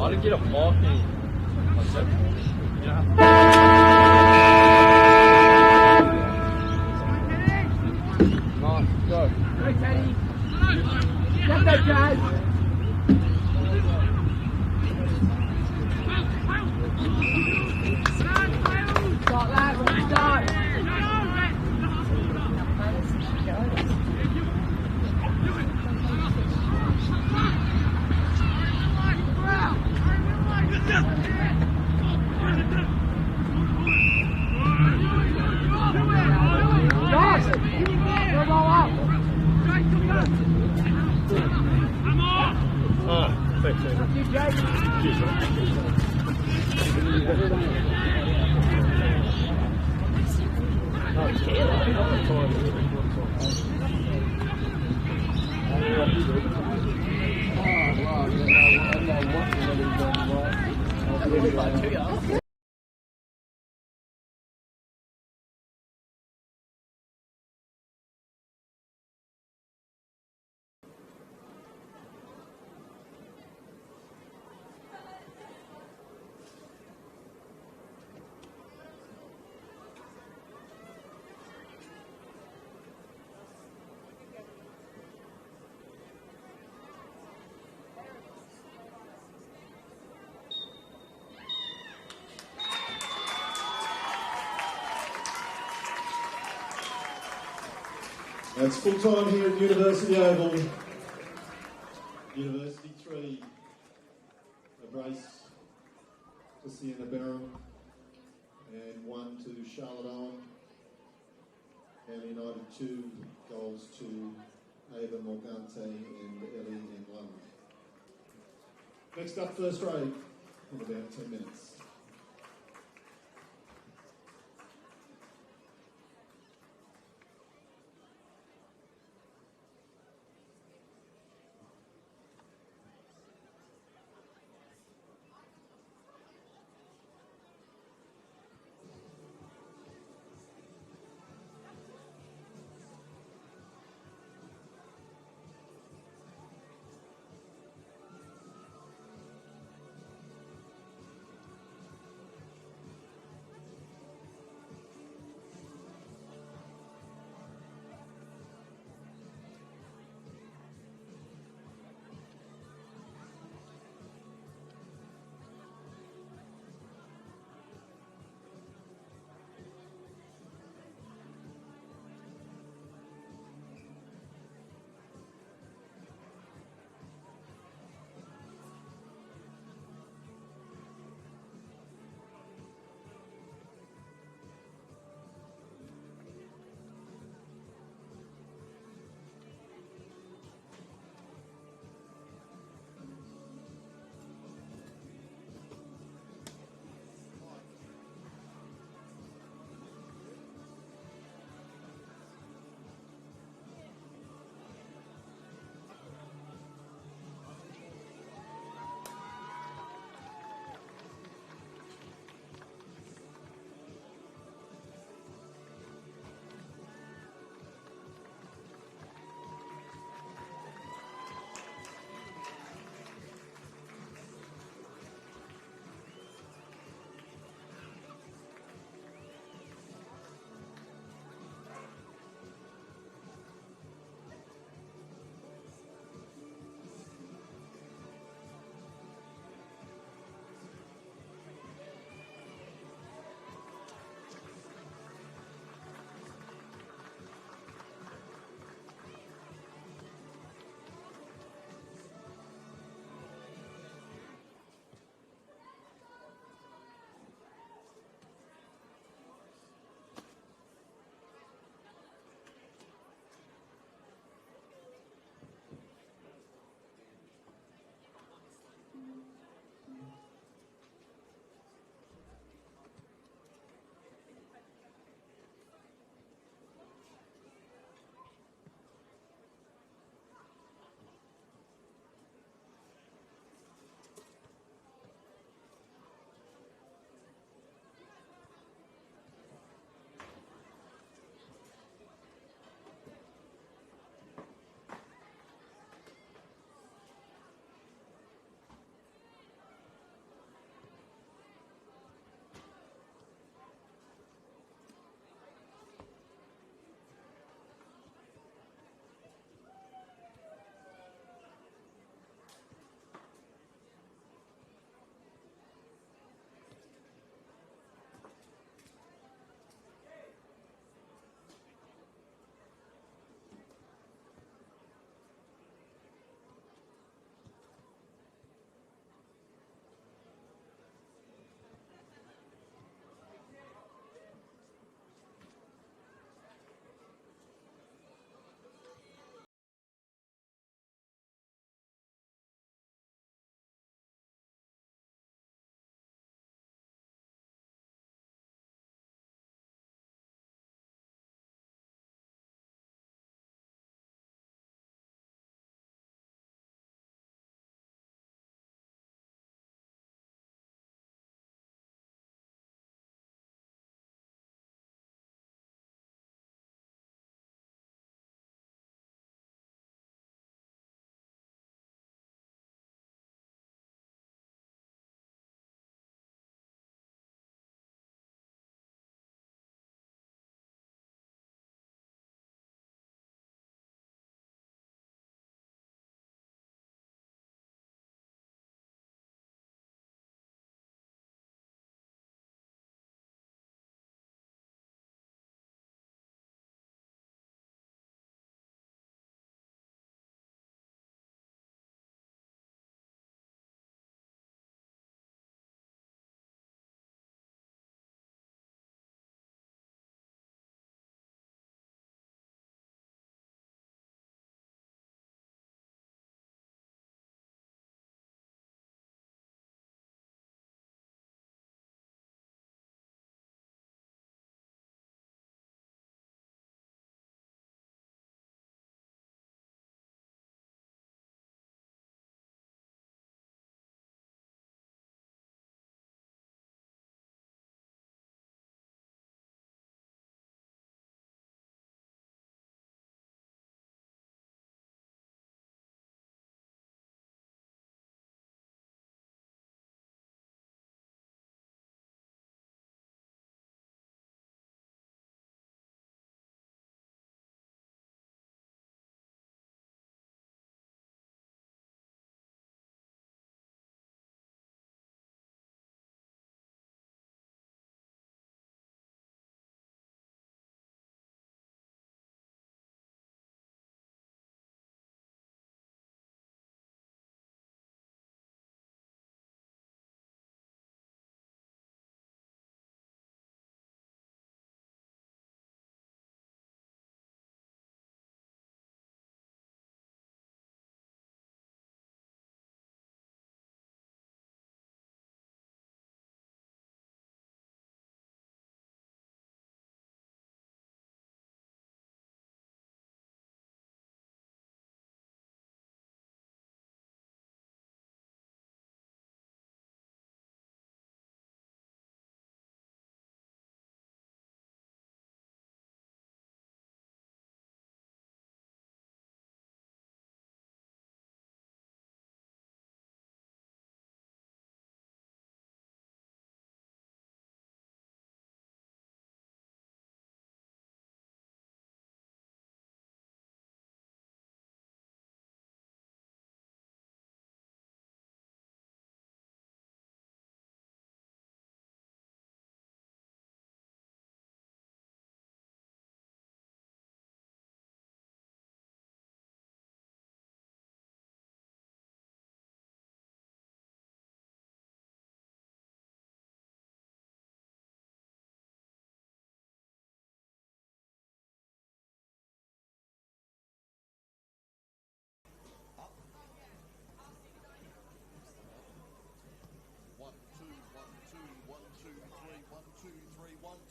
I didn't get a marking. Nice, go. Go, Teddy. Get that, Jazz. Start, lad. Start. It's full time here at University Oval. University 3, a brace to Sienna Barham, and 1 to Charlotte Owen, and United 2 goals to Ava Morgante and Ellie in London. Next up, first grade, in about 10 minutes.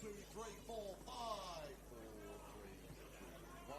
2, 3, 4, 5, 4, 3, 2, 1.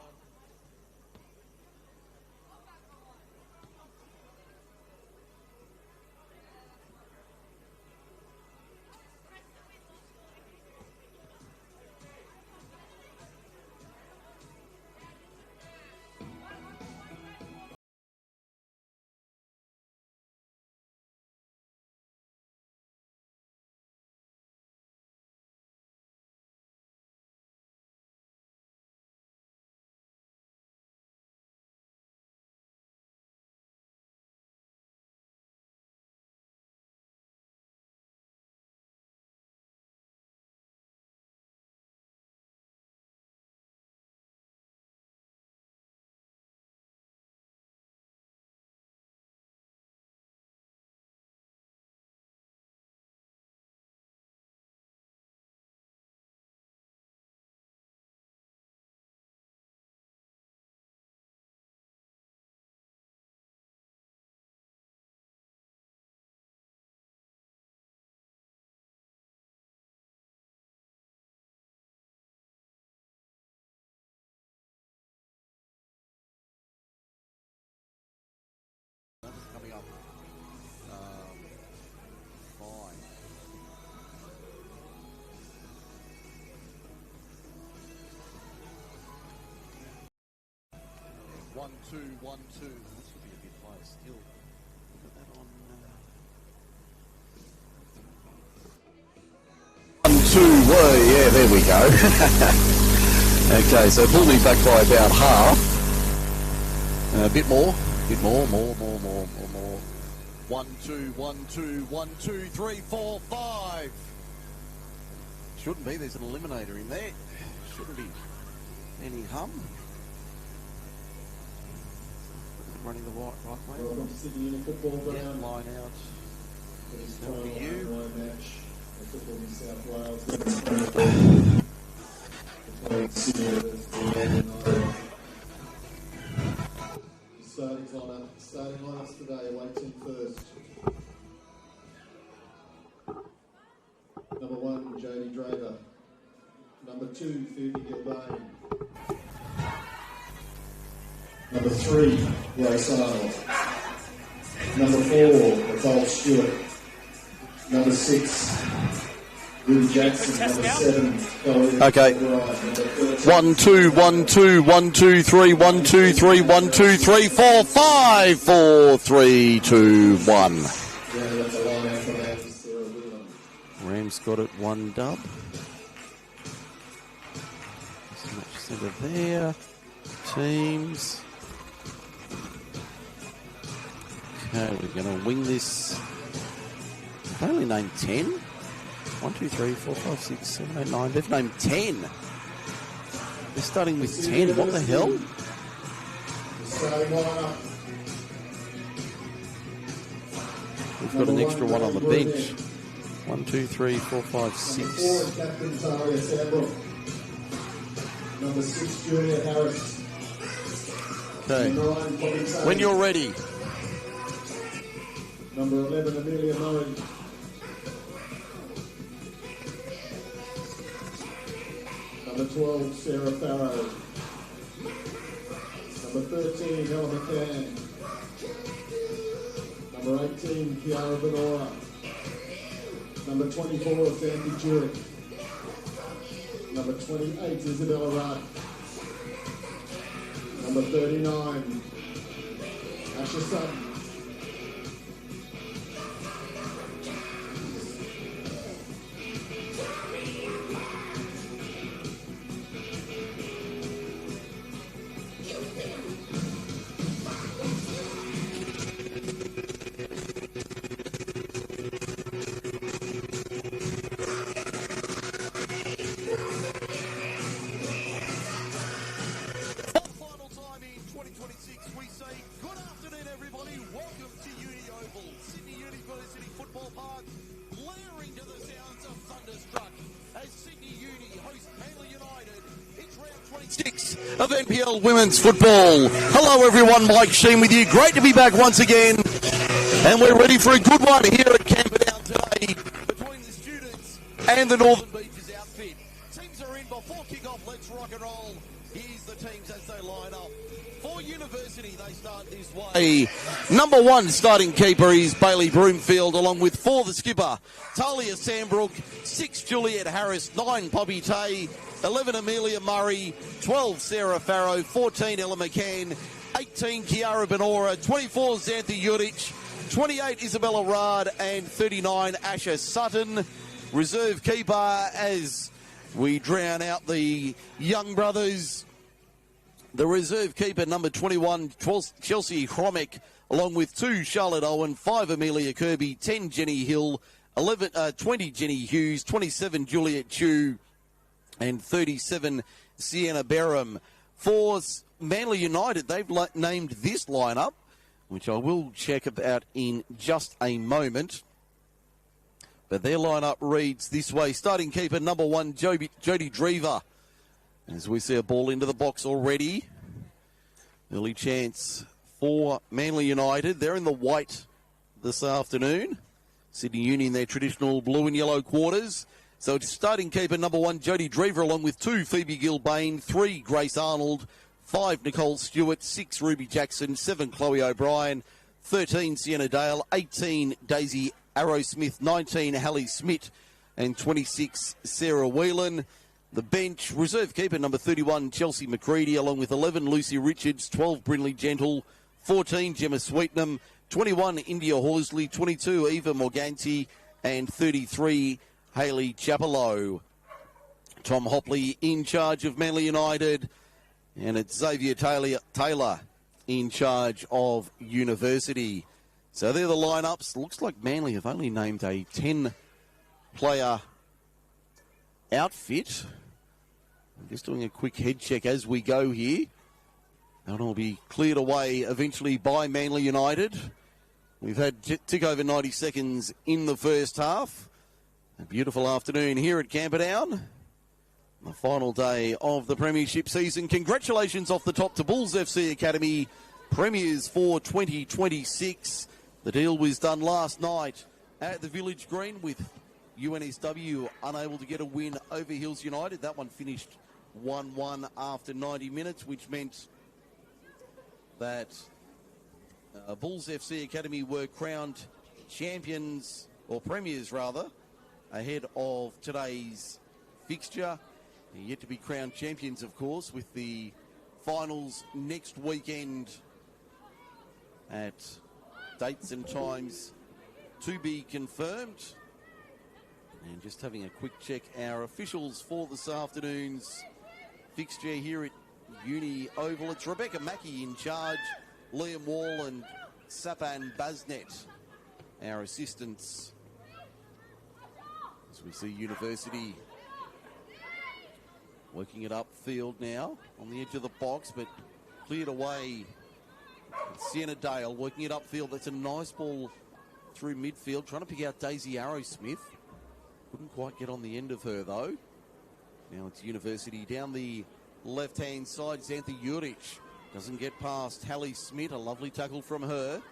Coming up, 5. 1, 2, 1, 2. This would be a bit higher still. Put that on. 1, 2. Whoa, yeah, there we go. Okay, so pull me back by about half. A bit more. More. 1, 2, 1, 2, 1, 2, 3, 4, 5. Shouldn't be. There's an eliminator in there. Shouldn't be any hum. Running the right way. Welcome to Sydney in a football ground. Line out. It is That'll be you. match. The football in South Wales. Between Sydney University and United. Starting on us today, away team first. Number 1, Jodie Draper. Number 2, Phoebe Gilbane. Number 3, Grace Arnold. Number 4, Nicole Stewart. Number 6, Ruby Jackson. Number 7, Chloe Okay. McBride. 1, 2, 1, 2, 1, 2, 3, 1, 2, 3, 1, 2, 3, 4, 5, 4, 3, 2, 1. Rams got it 1 dub. So much centre there. Teams. Okay, we're going to wing this. They've only named 10. 1, 2, 3, 4, 5, 6, 7, 8, 9. They've named 10. They're starting with 10. What the hell? We've got an extra one on the bench. 1, 2, 3, 4, 5, 6. Number 6, Julia Harris. Okay. When you're ready. Number 11, Amelia Murray. Number 12, Sarah Farrow. Number 13, Helen McCann. Number 18, Kiara Benora. Number 24, Sandy Jurek. Number 28, Isabella Rudd. Number 39, Asha Sutton. Of NPL Women's Football. Hello everyone, Mike Sheen with you. Great to be back once again. And we're ready for a good one here at Camperdown today between the students and the Northern Beaches outfit. roll. Here's the teams as they line up. For University, they start this way. Number one starting keeper is Bailey Broomfield, along with 4 the skipper, Talia Sandbrook, 6 Juliet Harris, 9 Poppy Tay, 11 Amelia Murray, 12 Sarah Farrow, 14 Ella McCann, 18 Kiara Benora, 24 Xantha Juric, 28 Isabella Rard, and 39 Asha Sutton. Reserve keeper as we drown out the young brothers. The reserve keeper, number 21, Chelsea Hromek, along with 2 Charlotte Owen, 5 Amelia Kirby, 10 Jenny Hill, 20 Jenny Hughes, 27 Juliet Chu, and 37 Sienna Barham. For Manly United, they've named this lineup, which I will check about in just a moment. But their lineup reads this way. Starting keeper, number 1, Jodie Drever. As we see a ball into the box already. Early chance for Manly United. They're in the white this afternoon. Sydney Uni in their traditional blue and yellow quarters. So it's starting keeper, number 1, Jodie Drever, along with 2 Phoebe Gilbane, 3 Grace Arnold, 5 Nicole Stewart, 6 Ruby Jackson, 7 Chloe O'Brien, 13 Sienna Dale, 18 Daisy Arrowsmith, 19 Hallie Smith, and 26 Sarah Whelan. The bench, reserve keeper number 31, Chelsea McCready, along with 11 Lucy Richards, 12 Brinley Gentle, 14 Gemma Sweetnam, 21 India Horsley, 22 Eva Morganti, and 33 Hayley Chapello. Tom Hopley in charge of Manly United, and it's Xavier Taylor in charge of University. So they're the lineups. Looks like Manly have only named a 10-player outfit. I'm just doing a quick head check as we go here. And it'll be cleared away eventually by Manly United. We've had tick over 90 seconds in the first half. A beautiful afternoon here at Camperdown. The final day of the Premiership season. Congratulations off the top to Bulls FC Academy, Premiers for 2026. The deal was done last night at the Village Green with UNSW unable to get a win over Hills United. That one finished 1-1 after 90 minutes, which meant that Bulls FC Academy were crowned champions, or premiers rather, ahead of today's fixture. They're yet to be crowned champions, of course, with the finals next weekend at dates and times to be confirmed. And just having a quick check, our officials for this afternoon's fixture here at Uni Oval. It's Rebecca Mackey in charge, Liam Wall and Sapan Baznet, our assistants. As we see University working it upfield now on the edge of the box, but cleared away. Sienna Dale working it upfield. That's a nice ball through midfield, trying to pick out Daisy Arrowsmith. Couldn't quite get on the end of her, though. Now it's University down the left-hand side. Xantha Juric doesn't get past Hallie Smith. A lovely tackle from her.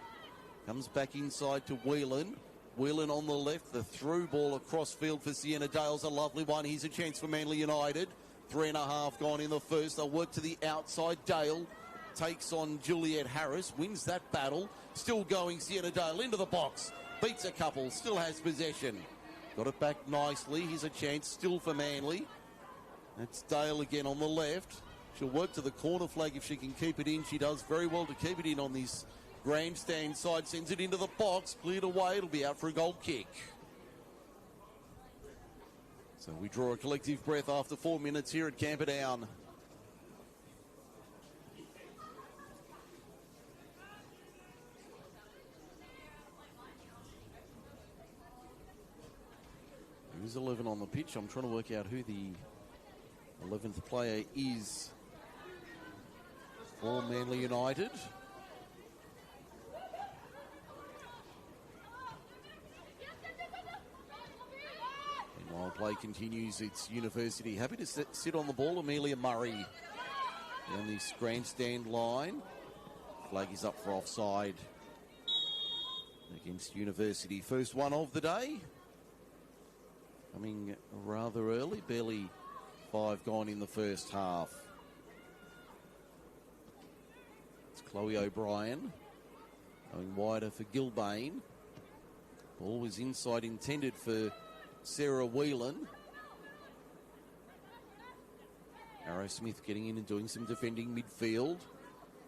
Comes back inside to Whelan. Whelan on the left. The through ball across field for Sienna Dale's a lovely one. Here's a chance for Manly United. 3.5 gone in the first. They'll work to the outside. Dale takes on Juliet Harris. Wins that battle. Still going Sienna Dale into the box. Beats a couple. Still has possession. Got it back nicely. Here's a chance still for Manly. That's Dale again on the left. She'll work to the corner flag if she can keep it in. She does very well to keep it in on this grandstand side. Sends it into the box. Cleared away. It'll be out for a goal kick. So we draw a collective breath after 4 minutes here at Camperdown. There's 11 on the pitch. I'm trying to work out who the 11th player is for Manly United. And while play continues, it's University happy to sit on the ball. Amelia Murray down this grandstand line. Flag is up for offside against University. First one of the day. Coming rather early, barely 5 gone in the first half. Chloe O'Brien going wider for Gilbane. Ball was inside, intended for Sarah Whelan. Arrow Smith getting in and doing some defending midfield.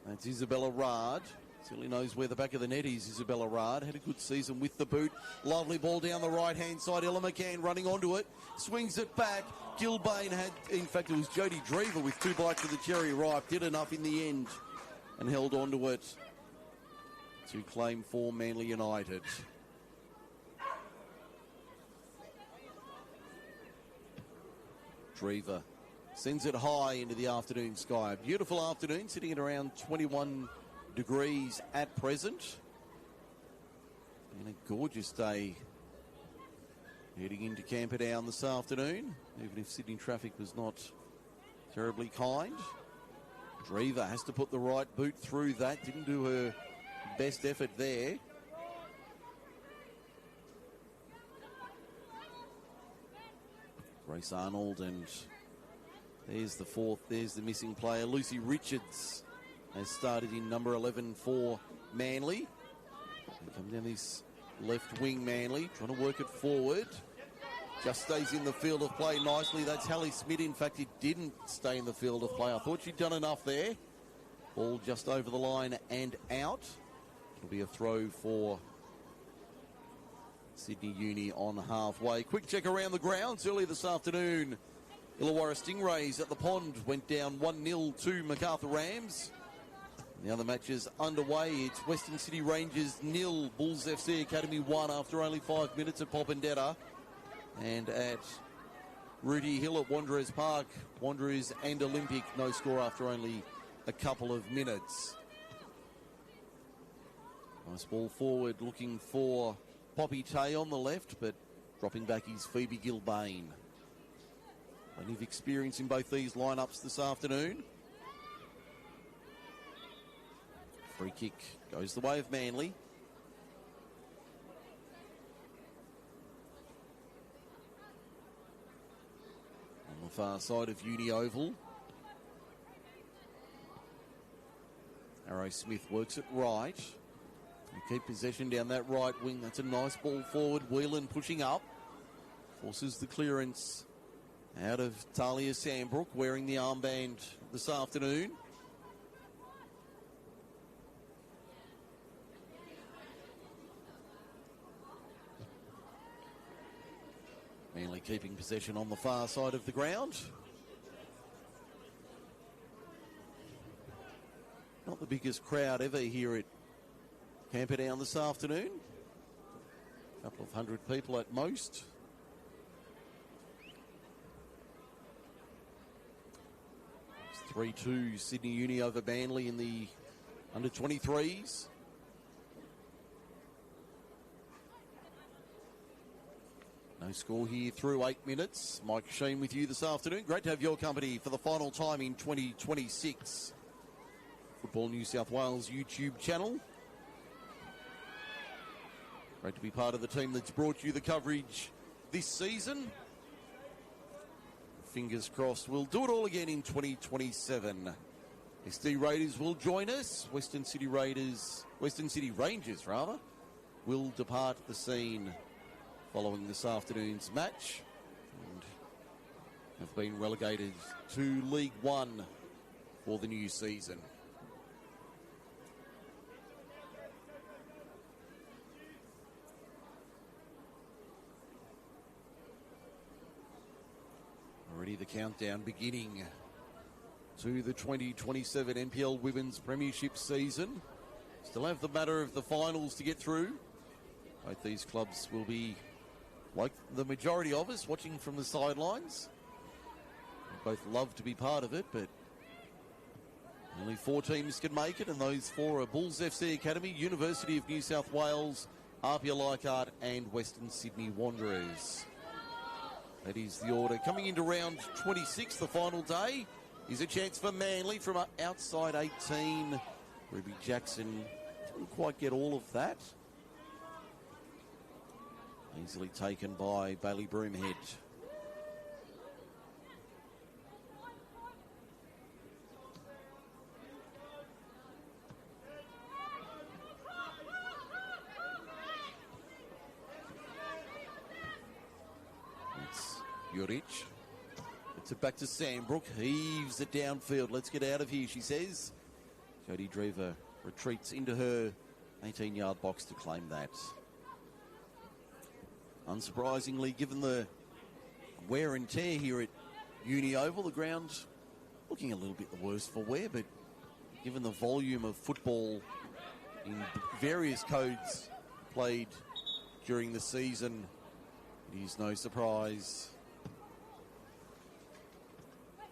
That's Isabella Rard. Certainly knows where the back of the net is, Isabella Rard. Had a good season with the boot. Lovely ball down the right-hand side. Ella McCann running onto it. Swings it back. Gilbane had, in fact, it was Jodie Drever with 2 bites of the cherry ripe. Did enough in the end and held onto it to claim for Manly United. Drever sends it high into the afternoon sky. A beautiful afternoon, sitting at around 21 degrees at present. And a gorgeous day heading into Camperdown this afternoon, even if Sydney traffic was not terribly kind. Drever has to put the right boot through that. Didn't do her best effort there. Grace Arnold, and there's the fourth, there's the missing player. Lucy Richards has started in number 11 for Manly. Come down this left wing, Manly, trying to work it forward. Just stays in the field of play nicely. That's Hallie Smith. In fact, it didn't stay in the field of play. I thought she'd done enough there. Ball just over the line and out. It'll be a throw for Sydney Uni on halfway. Quick check around the grounds early this afternoon. Illawarra Stingrays at the Pond went down 1-0 to Macarthur Rams. The other matches underway. It's Western City Rangers 0, Bulls FC Academy 1 after only 5 minutes at Popondetta. And at Rooty Hill at Wanderers Park, Wanderers and Olympic, no score after only a couple of minutes. Nice ball forward, looking for Poppy Tay on the left, but dropping back is Phoebe Gilbane. Plenty of experience in both these lineups this afternoon. Free kick goes the way of Manly. On the far side of Uni Oval. Arrow Smith works it right. We keep possession down that right wing. That's a nice ball forward. Whelan pushing up. Forces the clearance out of Talia Sandbrook, wearing the armband this afternoon. Manly keeping possession on the far side of the ground. Not the biggest crowd ever here at Camperdown this afternoon. A couple of hundred people at most. It's 3-2 Sydney Uni over Manly in the under-23s. No score here through 8 minutes. Mike Sheen with you this afternoon. Great to have your company for the final time in 2026. Football New South Wales YouTube channel. Great to be part of the team that's brought you the coverage this season. Fingers crossed we'll do it all again in 2027. SD Raiders will join us. Western City Rangers will depart the scene following this afternoon's match and have been relegated to League One for the new season. Already the countdown beginning to the 2027 NPL Women's Premiership season. Still have the matter of the finals to get through. Both these clubs will be, like the majority of us, watching from the sidelines. We both love to be part of it, but only 4 teams can make it, and those 4 are Bulls FC Academy, University of New South Wales, Apia Leichhardt and Western Sydney Wanderers. That is the order. Coming into round 26, the final day, is a chance for Manly from outside 18. Ruby Jackson didn't quite get all of that. Easily taken by Bailey Broomhead. Juric. It's it back to Sandbrook. Heaves it downfield. Let's get out of here, she says. Jodie Drever retreats into her 18-yard box to claim that. Unsurprisingly, given the wear and tear here at Uni Oval, the ground looking a little bit the worse for wear, but given the volume of football in various codes played during the season, it is no surprise.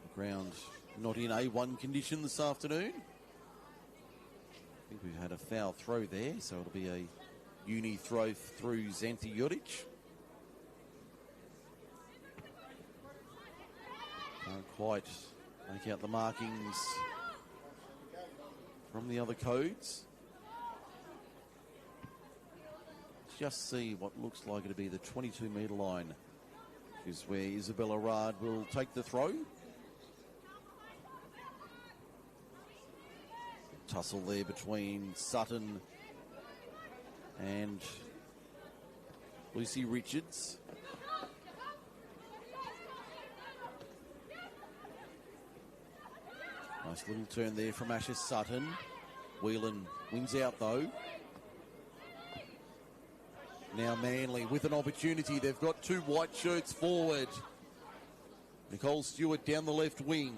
The ground not in A1 condition this afternoon. I think we've had a foul throw there, so it'll be a Uni throw through Xanthi Juric. Can't quite make out the markings from the other codes. Just see what looks like it'll be the 22-metre line, which is where Isabella Rard will take the throw. Tussle there between Sutton and Lucy Richards. Nice little turn there from Asher Sutton. Whelan wins out though. Now Manly with an opportunity. They've got two white shirts forward. Nicole Stewart down the left wing.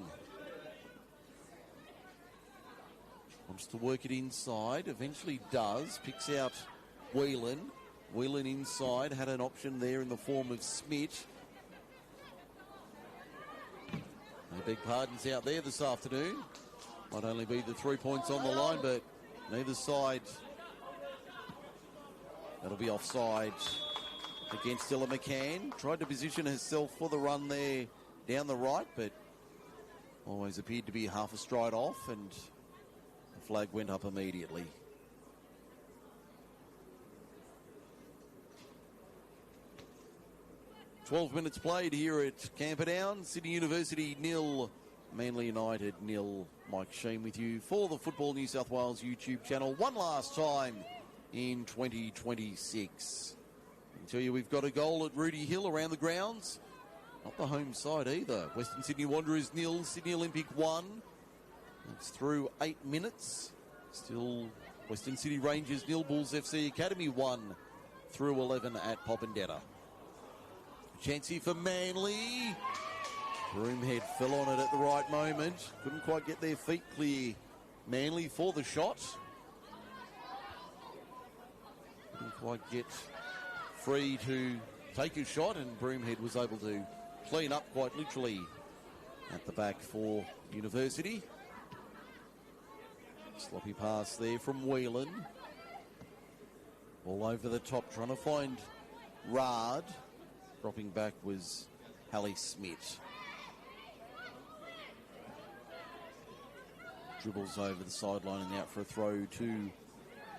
Wants to work it inside. Eventually does. Picks out Whelan. Whelan inside. Had an option there in the form of Smith. No big pardons out there this afternoon. Might only be the 3 points on the line, but neither side. That'll be offside against Ella McCann. Tried to position herself for the run there down the right, but always appeared to be half a stride off, and the flag went up immediately. "12 minutes played here at Camperdown. Sydney University 0, Manly United 0. Mike Sheen with you for the Football New South Wales YouTube channel. One last time in 2026. I can tell you we've got a goal at Rudy Hill around the grounds. Not the home side either. Western Sydney Wanderers 0, Sydney Olympic 1. It's through 8 minutes. Still Western City Rangers 0, Bulls FC Academy 1 through 11 at Popondetta. Chance here for Manly. Broomhead fell on it at the right moment. Couldn't quite get their feet clear. Manly for the shot. Couldn't quite get free to take a shot, and Broomhead was able to clean up quite literally at the back for University. Sloppy pass there from Whelan. All over the top, trying to find Rard. Dropping back was Hallie Smith. Dribbles over the sideline and out for a throw to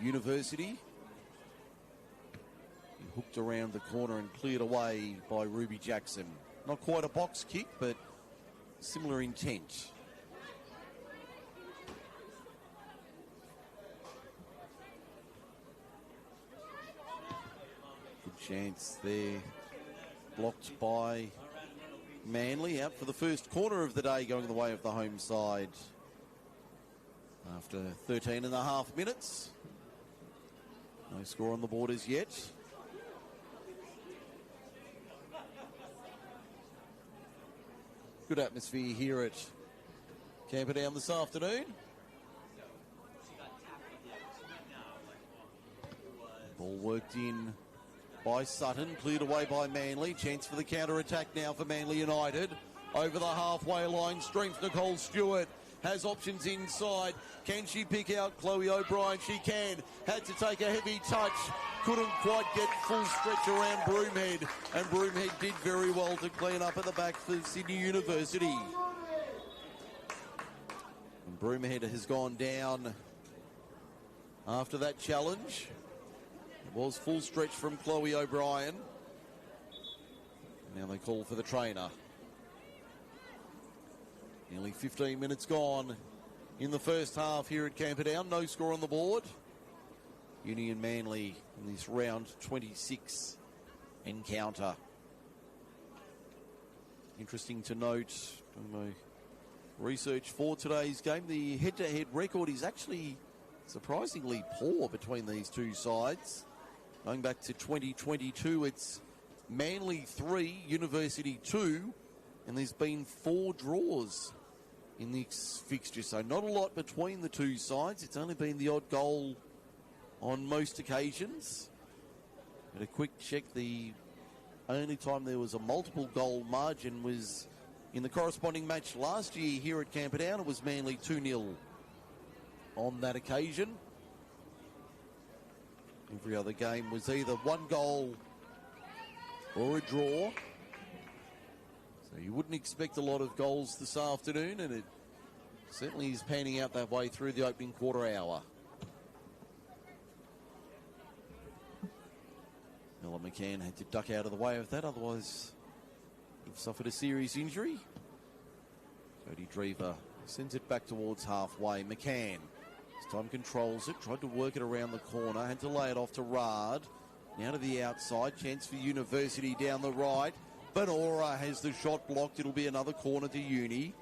University. He hooked around the corner and cleared away by Ruby Jackson. Not quite a box kick, but similar intent. Good chance there. Blocked by Manly, out for the first corner of the day, going the way of the home side. After 13 and a half minutes. No score on the board as yet. Good atmosphere here at Camperdown this afternoon. Ball worked in by Sutton, cleared away by Manly. Chance for the counter-attack now for Manly United. Over the halfway line, streams Nicole Stewart. Has options inside. Can she pick out Chloe O'Brien? She can. Had to take a heavy touch. Couldn't quite get full stretch around Broomhead. And Broomhead did very well to clean up at the back for Sydney University. And Broomhead has gone down after that challenge. It was full stretch from Chloe O'Brien. Now they call for the trainer. Nearly 15 minutes gone in the first half here at Camperdown. No score on the board. Union Manly in this round 26 encounter. Interesting to note, doing my research for today's game, the head-to-head record is actually surprisingly poor between these two sides. Going back to 2022, it's Manly 3, University 2, and there's been 4 draws in this fixture, so not a lot between the two sides. It's only been the odd goal on most occasions. But a quick check, the only time there was a multiple goal margin was in the corresponding match last year here at Camperdown. It was Manly 2-0 on that occasion. Every other game was either 1 goal or a draw. So you wouldn't expect a lot of goals this afternoon, and it certainly is panning out that way through the opening quarter hour. Ella McCann had to duck out of the way of that, otherwise he'd have suffered a serious injury. Cody Drever sends it back towards halfway. McCann, this time controls it, tried to work it around the corner, had to lay it off to Rard. Now to the outside, chance for University down the right. Benora has the shot blocked. It'll be another corner to Uni.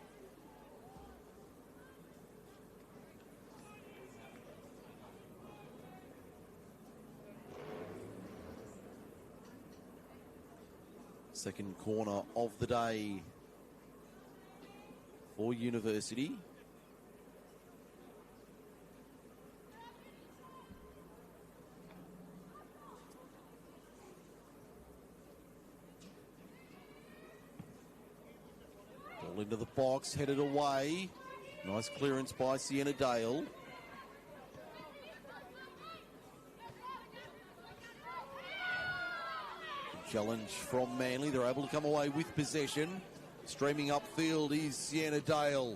Second corner of the day for University. Ball into the box, headed away. Nice clearance by Sienna Dale. Challenge from Manly. They're able to come away with possession. Streaming upfield is Sienna Dale.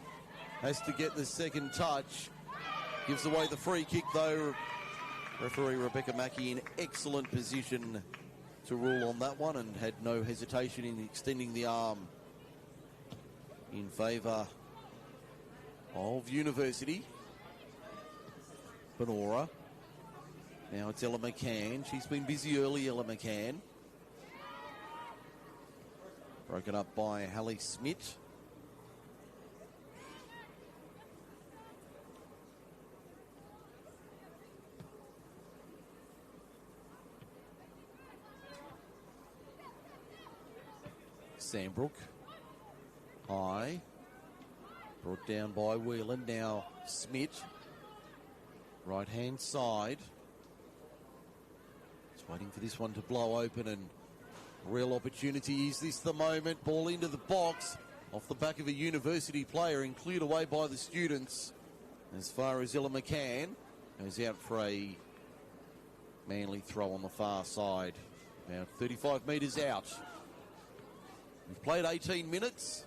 Has to get the second touch. Gives away the free kick though. Referee Rebecca Mackey in excellent position to rule on that one and had no hesitation in extending the arm in favour of University. Benora. Now it's Ella McCann. She's been busy early, Ella McCann. Broken up by Hallie Smith. Sandbrook. High. Brought down by Whelan. Now Smith. Right hand side. Just waiting for this one to blow open, and real opportunity. Is this the moment? Ball into the box off the back of a University player and cleared away by the students. As far as Ella McCann goes out for a Manly throw on the far side. About 35 metres out. We've played 18 minutes.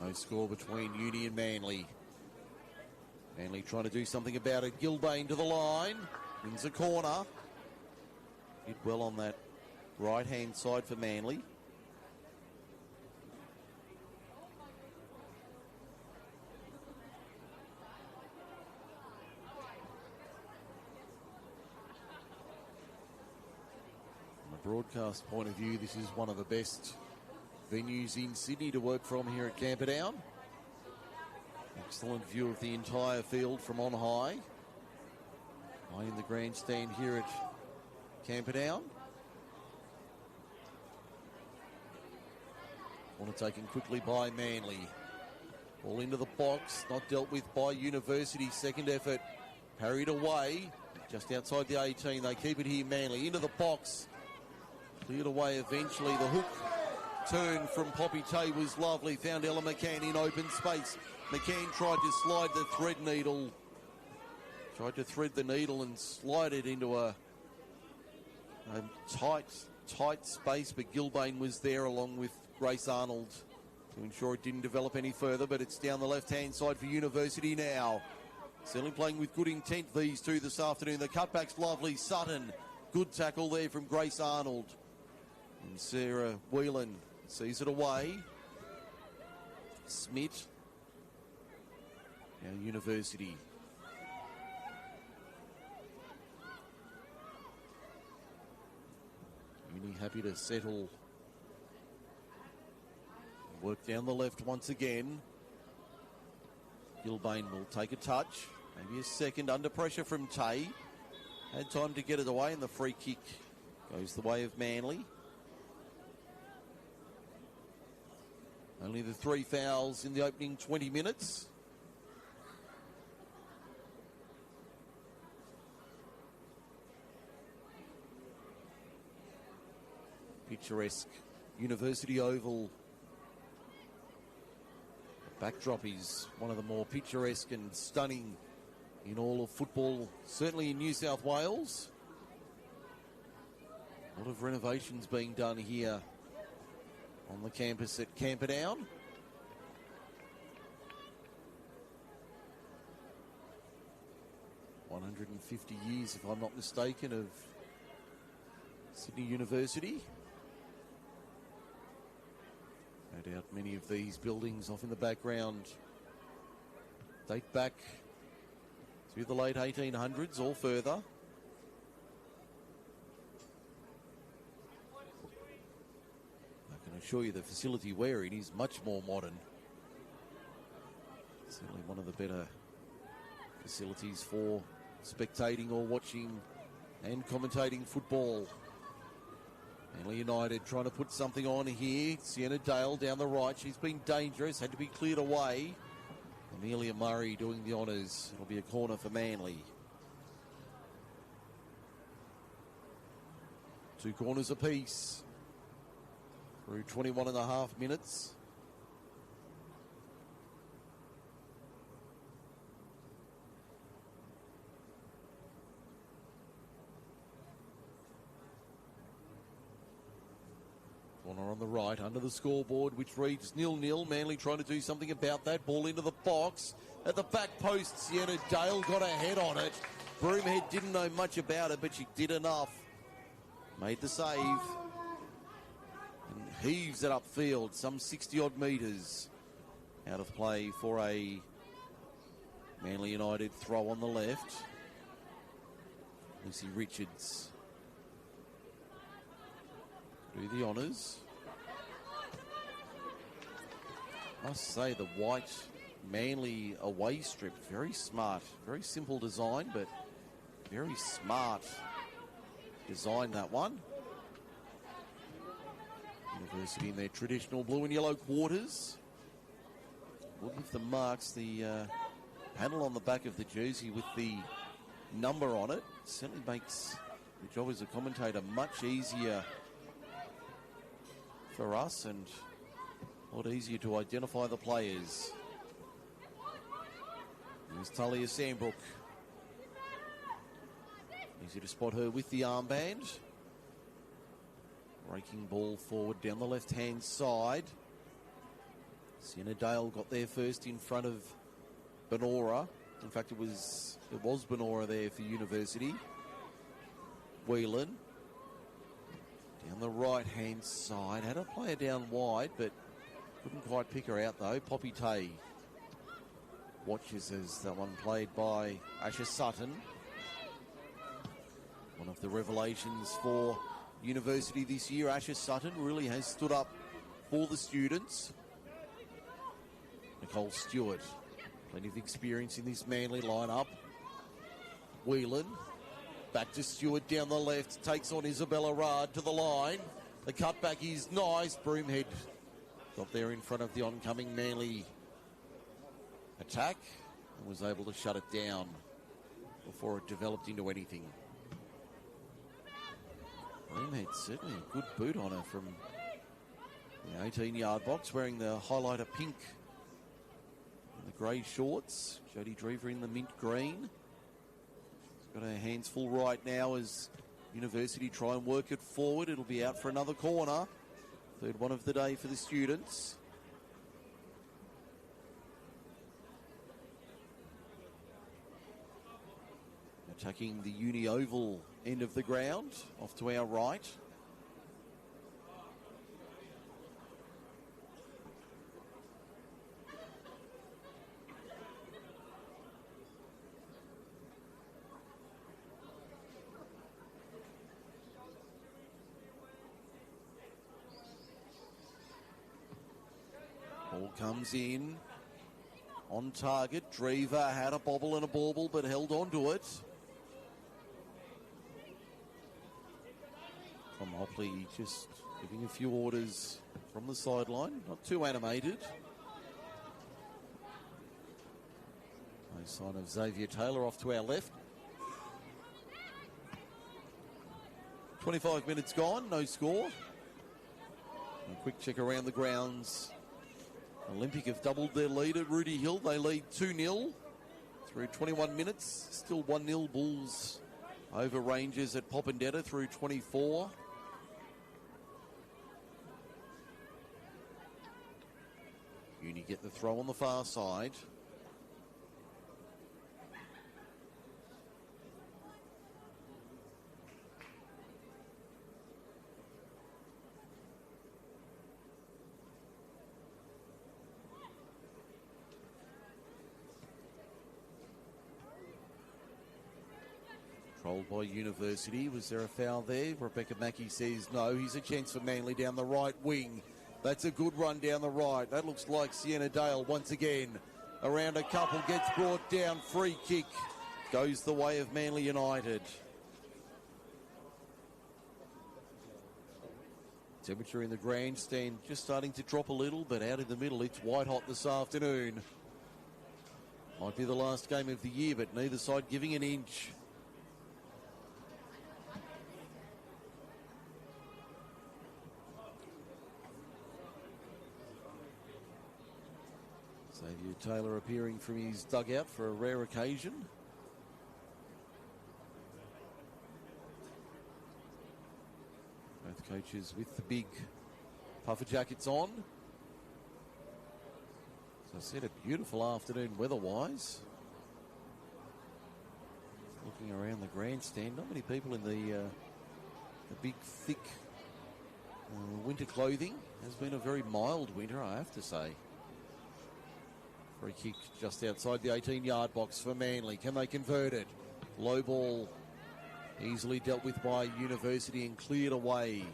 No score between Uni and Manly. Manly trying to do something about it. Gilbane to the line. Wins a corner. Did well on that right hand side for Manly. From a broadcast point of view, this is one of the best venues in Sydney to work from here at Camperdown. Excellent view of the entire field from on high. High in the grandstand here at Camperdown. Corner taken quickly by Manly. Ball into the box, not dealt with by University. Second effort, parried away. Just outside the 18, they keep it here, Manly. Into the box, cleared away eventually. The hook turn from Poppy Tay was lovely. Found Ella McCann in open space. McCann tried to slide the thread needle. Tried to thread the needle and slide it into a tight space, but Gilbane was there along with Grace Arnold to ensure it didn't develop any further. But it's down the left-hand side for University now. Certainly playing with good intent, these two this afternoon. The cutback's lovely. Sutton, good tackle there from Grace Arnold. And Sarah Whelan sees it away. Smith. Now University. Uni happy to settle Work down the left once again. Gilbane will take a touch. Maybe a second under pressure from Tay. Had time to get it away, and the free kick goes the way of Manly. Only the 3 fouls in the opening 20 minutes. Picturesque University Oval. The backdrop is one of the more picturesque and stunning in all of football, certainly in New South Wales. A lot of renovations being done here on the campus at Camperdown. "150 years, if I'm not mistaken, of Sydney University." No doubt many of these buildings off in the background date back to the late 1800s or further. I can assure you the facility we're in is much more modern. Certainly one of the better facilities for spectating or watching and commentating football. Manly United trying to put something on here. Sienna Dale down the right. She's been dangerous, had to be cleared away. Amelia Murray doing the honours. It'll be a corner for Manly. 2 corners apiece through 21 and a half minutes. Corner on the right, under the scoreboard, which reads 0-0. Manly trying to do something about that. Ball into the box. At the back post, Sienna Dale got her head on it. Broomhead didn't know much about it, but she did enough. Made the save. And heaves it upfield, some 60-odd metres. Out of play for a Manly United throw on the left. Lucy Richards do the honours. Must say the white Manly away strip, very smart, very simple design, but very smart design, that one. University in their traditional blue and yellow quarters. We'll give the marks, the panel on the back of the jersey with the number on it. Certainly makes the job as a commentator much easier for us and a lot easier to identify the players. There's Talia Sandbrook. Easy to spot her with the armband. Breaking ball forward down the left-hand side. Sienna Dale got there first in front of Benora. In fact, it was Benora there for University. Whelan. Down the right-hand side. Had a player down wide, but couldn't quite pick her out, though. Poppy Tay watches as that one played by Asher Sutton. One of the revelations for University this year. Asher Sutton really has stood up for the students. Nicole Stewart, plenty of experience in this Manly lineup. Whelan. Back to Stewart down the left. Takes on Isabella Rard to the line. The cutback is nice. Broomhead got there in front of the oncoming Manly attack and was able to shut it down before it developed into anything. Broomhead certainly a good boot on her from the 18-yard box, wearing the highlighter pink and the grey shorts. Jodie Drever in the mint green. Got her hands full right now as University try and work it forward. It'll be out for another corner. Third one of the day for the students. Attacking the Uni Oval end of the ground, off to our right. comes in on target. Drever had a bobble and a bauble but held on to it. Tom Hopley just giving a few orders from the sideline. Not too animated. No sign of Xavier Taylor off to our left. 25 minutes gone, no score. A quick check around the grounds. Olympic have doubled their lead at Rudy Hill. They lead 2-0 through 21 minutes. Still 1-0 Bulls over Rangers at Popondetta through 24. Uni get the throw on the far side. Controlled by University. Was there a foul there? Rebecca Mackey says no. He's a chance for Manly down the right wing. That's a good run down the right. That looks like Sienna Dale once again. Around a couple, gets brought down. Free kick goes the way of Manly United. Temperature in the grandstand just starting to drop a little, but out in the middle it's white hot this afternoon. Might be the last game of the year, but neither side giving an inch. Xavier Taylor appearing from his dugout for a rare occasion. Both coaches with the big puffer jackets on. As I said, a beautiful afternoon weather-wise. Looking around the grandstand, not many people in the big, thick winter clothing. Has been a very mild winter, I have to say. Free kick just outside the 18-yard box for Manly. Can they convert it? Low ball easily dealt with by University and cleared away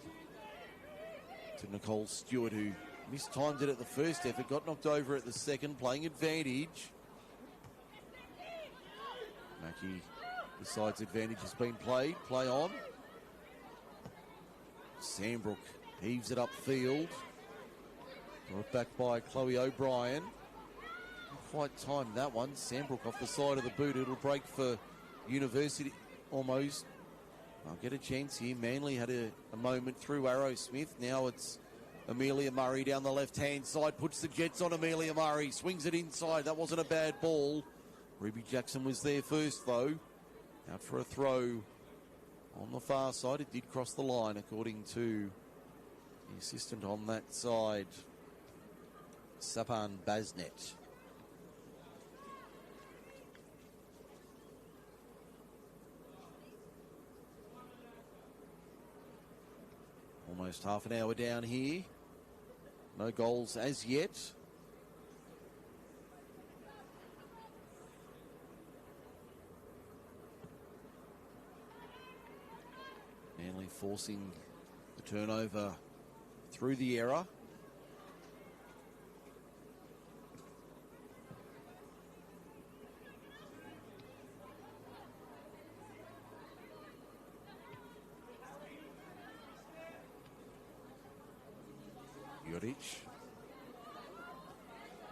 to Nicole Stewart, who mistimed it at the first effort, got knocked over at the second, playing advantage. Mackey decides advantage has been played. Play on. Sandbrook heaves it upfield. Brought back by Chloe O'Brien. Quite timed that one. Sandbrook off the side of the boot. It'll break for University almost. I'll get a chance here. Manly had a moment through Arrowsmith. Now it's Amelia Murray down the left-hand side. Puts the Jets on Amelia Murray. Swings it inside. That wasn't a bad ball. Ruby Jackson was there first, though. Out for a throw on the far side. It did cross the line, according to the assistant on that side, Sapan Basnet. Almost half an hour down here. No goals as yet. Manly forcing the turnover through the error. Juric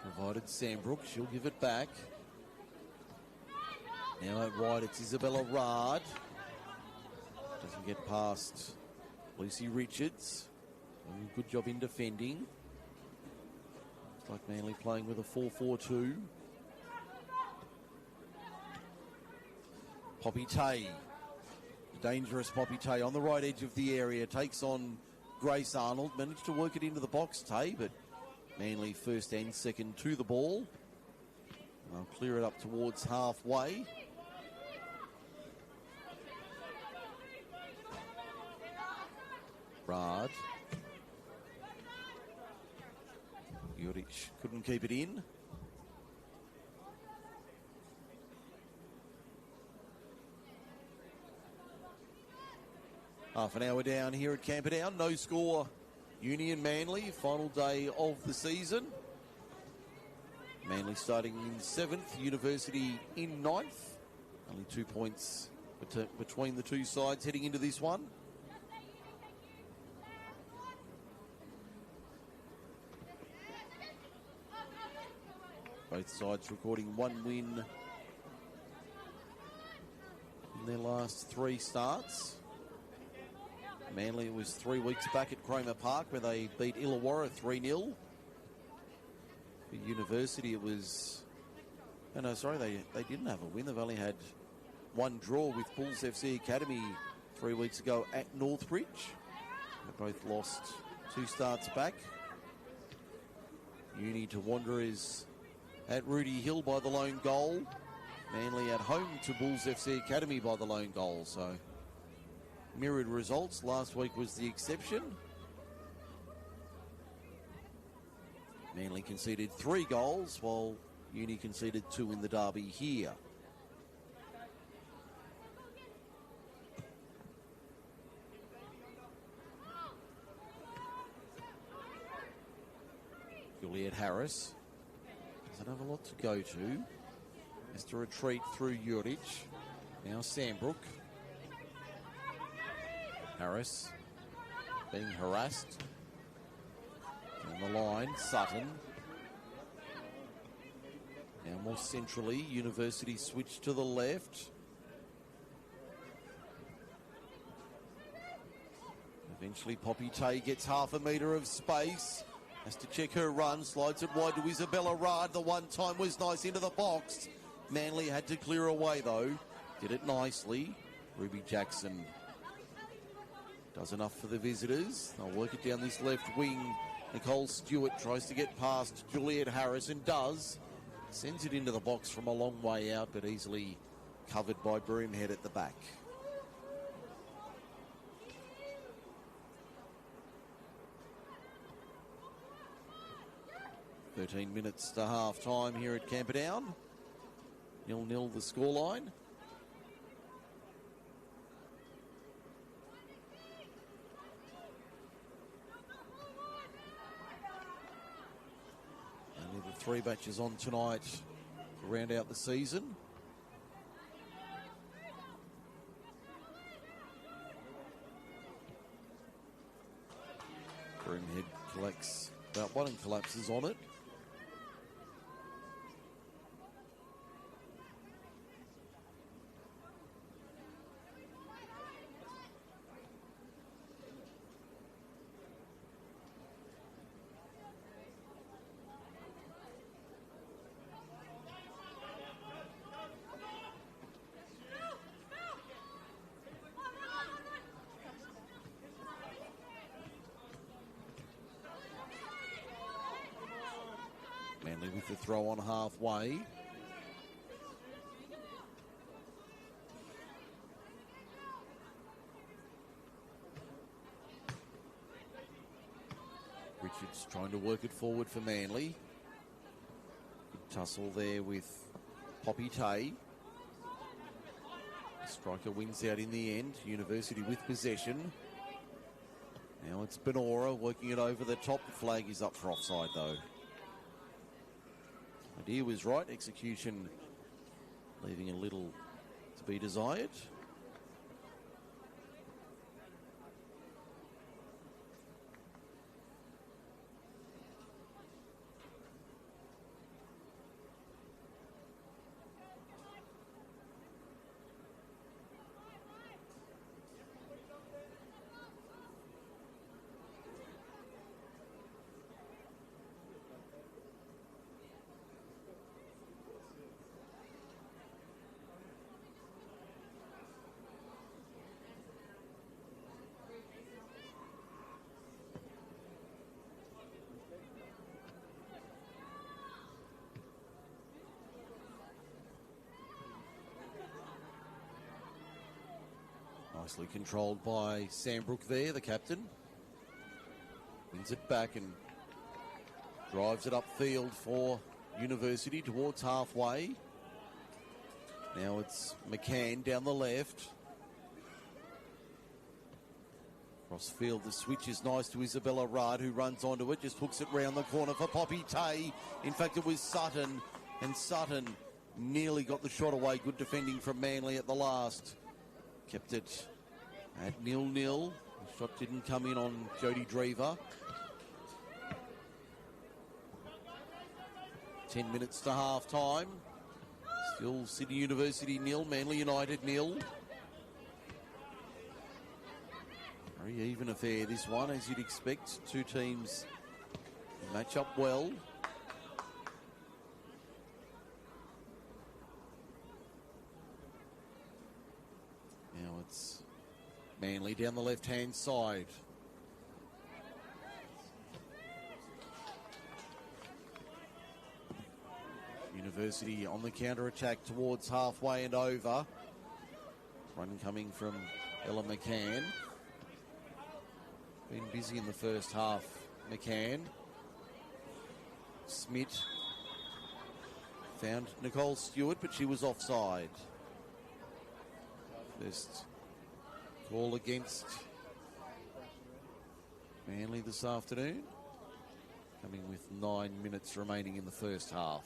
provided Sandbrook. She'll give it back. Now out wide, it's Isabella Rard. Doesn't get past Lucy Richards. Good job in defending. Looks like Manly playing with a 4-4-2. Poppy Tay. Dangerous Poppy Tay on the right edge of the area. Takes on Grace Arnold. Managed to work it into the box, Tay, but Manly first and second to the ball. They'll clear it up towards halfway. Rard. Juric couldn't keep it in. Half an hour down here at Camperdown. No score. Union Manly, final day of the season. Manly starting in 7th, University in 9th. Only 2 points between the two sides heading into this one. Both sides recording 1 win in their last 3 starts. Manly was 3 weeks back at Cromer Park where they beat Illawarra 3-0. For University it was... Oh no, sorry, they didn't have a win. They've only had 1 draw with Bulls FC Academy 3 weeks ago at Northbridge. They both lost 2 starts back. Uni to Wanderers at Rudy Hill by the lone goal. Manly at home to Bulls FC Academy by the lone goal. So mirrored results. Last week was the exception. Manly conceded 3 goals while Uni conceded 2 in the derby here. Juliet Harris doesn't have a lot to go to. Has to retreat through Juric. Now Sandbrook. Harris being harassed. On the line, Sutton. Now more centrally, University switch to the left. Eventually Poppy Tay gets half a metre of space. Has to check her run, slides it wide to Isabella Rard. The one time was nice into the box. Manly had to clear away though. Did it nicely. Ruby Jackson does enough for the visitors. They'll work it down this left wing. Nicole Stewart tries to get past Juliet Harris and does. Sends it into the box from a long way out, but easily covered by Broomhead at the back. "13 minutes to half time here at Camperdown. 0-0 the scoreline. Only the 3 batches on tonight to round out the season. Broomhead collects about 1 and collapses on it. Manly with the throw on halfway. Richards trying to work it forward for Manly. Good tussle there with Poppy Tay. Striker wins out in the end. University with possession. Now it's Benora working it over the top. The flag is up for offside though. Idea was right, execution leaving a little to be desired. Nicely controlled by Sandbrook there, the captain. Wins it back and drives it upfield for University towards halfway. Now it's McCann down the left. Crossfield, the switch is nice to Isabella Rudd, who runs onto it, just hooks it round the corner for Poppy Tay. In fact, it was Sutton, and Sutton nearly got the shot away. Good defending from Manly at the last. Kept it at 0-0. The shot didn't come in on Jodie Drever. 10 minutes to half time. Still Sydney University 0, Manly United 0. Very even affair this one, as you'd expect. Two teams match up well. Now it's Manly down the left-hand side. University on the counter-attack towards halfway and over. Run coming from Ella McCann. Been busy in the first half, McCann. Smith found Nicole Stewart, but she was offside. First call against Manly this afternoon, coming with 9 minutes remaining in the first half.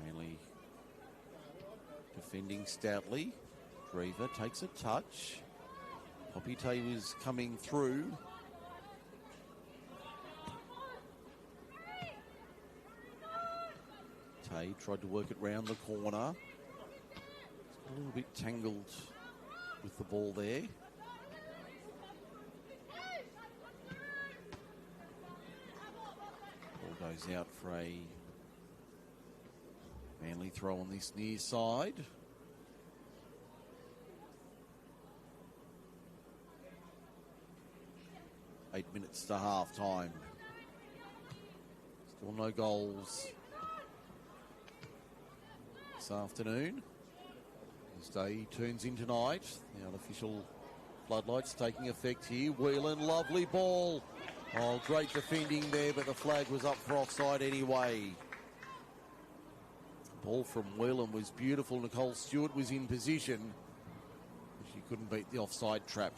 Manly defending stoutly. Drever takes a touch. Poppy Tay was coming through. Tay tried to work it round the corner. It's a little bit tangled with the ball there. Ball goes out for a Manly throw on this near side. Eight minutes to half time. Still no goals this afternoon. As day turns into night, the unofficial floodlights taking effect here. Whelan, lovely ball. Oh, great defending there, but the flag was up for offside anyway. Ball from Whelan was beautiful. Nicole Stewart was in position. She couldn't beat the offside trap.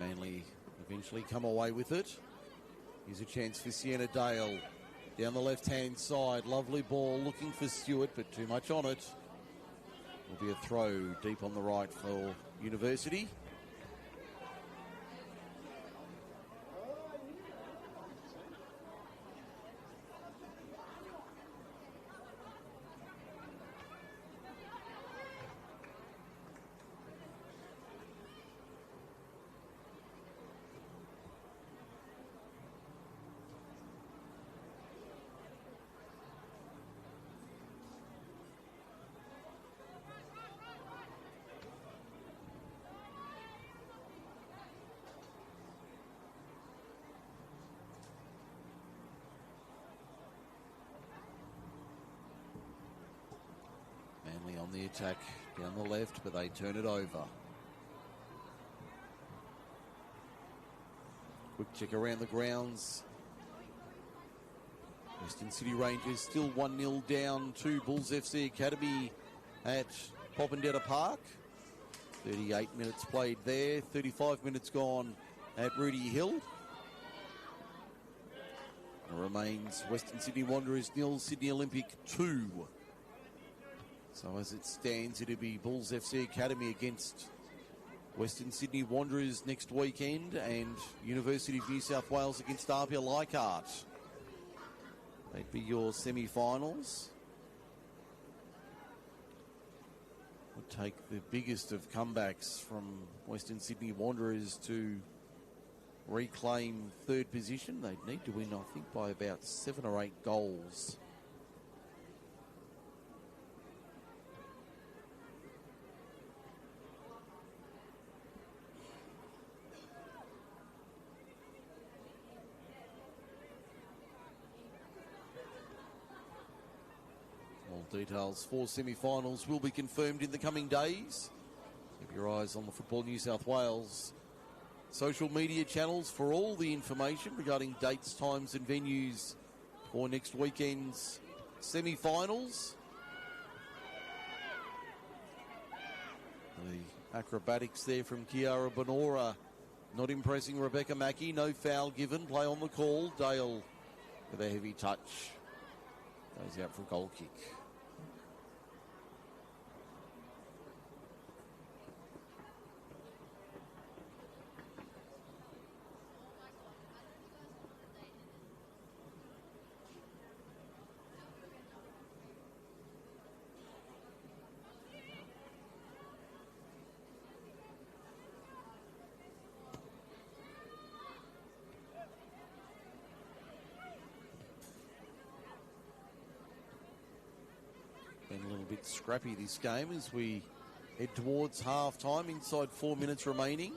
Manly eventually come away with it. Here's a chance for Sienna Dale. Down the left-hand side, lovely ball, looking for Stewart, but too much on it. Will be a throw deep on the right for University. Manly on the attack down the left, but they turn it over. Quick check around the grounds. Western City Rangers still 1-0 down to Bulls FC Academy at Popondetta Park. 38 minutes played there, 35 minutes gone at Rudy Hill. It remains Western Sydney Wanderers 0, Sydney Olympic 2. So as it stands, it'll be Bulls FC Academy against Western Sydney Wanderers next weekend, and University of New South Wales against Apia Leichhardt. They'd be your semi-finals. Would take the biggest of comebacks from Western Sydney Wanderers to reclaim third position. They'd need to win, I think, by about 7 or 8 goals. All details for semi-finals will be confirmed in the coming days. Keep your eyes on the Football New South Wales social media channels for all the information regarding dates, times and venues for next weekend's semi-finals. The acrobatics there from Kiara Bonora not impressing Rebecca Mackey. No foul given. Play on the call. Dale with a heavy touch. Goes out for a goal kick. Been a little bit scrappy this game as we head towards half-time. Inside 4 minutes remaining.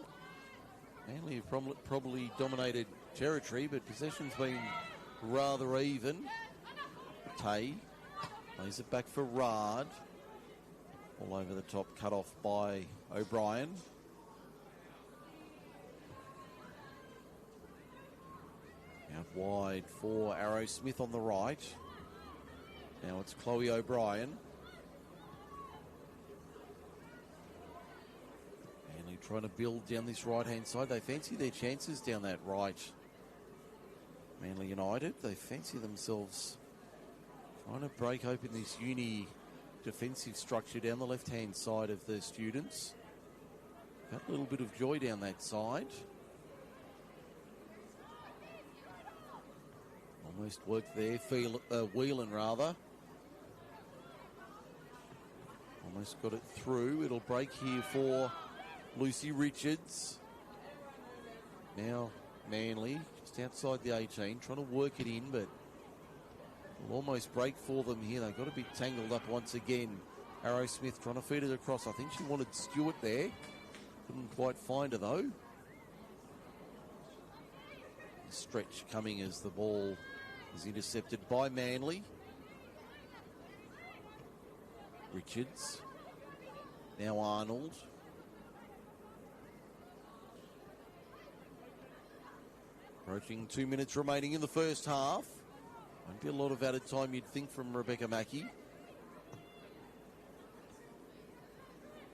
Manly have probably dominated territory, but possession's been rather even. Tay lays it back for Rard. All over the top, cut off by O'Brien. Out wide for Arrow Smith on the right. Now it's Chloe O'Brien. Manly trying to build down this right-hand side. They fancy their chances down that right. Manly United, they fancy themselves trying to break open this uni defensive structure down the left-hand side of the Students. Got a little bit of joy down that side. Almost worked there, Whelan rather. Almost got it through. It'll break here for Lucy Richards. Now Manly just outside the 18, trying to work it in, but will almost break for them here. They've got a bit tangled up once again. Arrow Smith trying to feed it across. I think she wanted Stewart there. Couldn't quite find her though. Stretch coming as the ball is intercepted by Manly. Richards. Now Arnold. Approaching 2 minutes remaining in the first half. Won't be a lot of added time, you'd think, from Rebecca Mackey.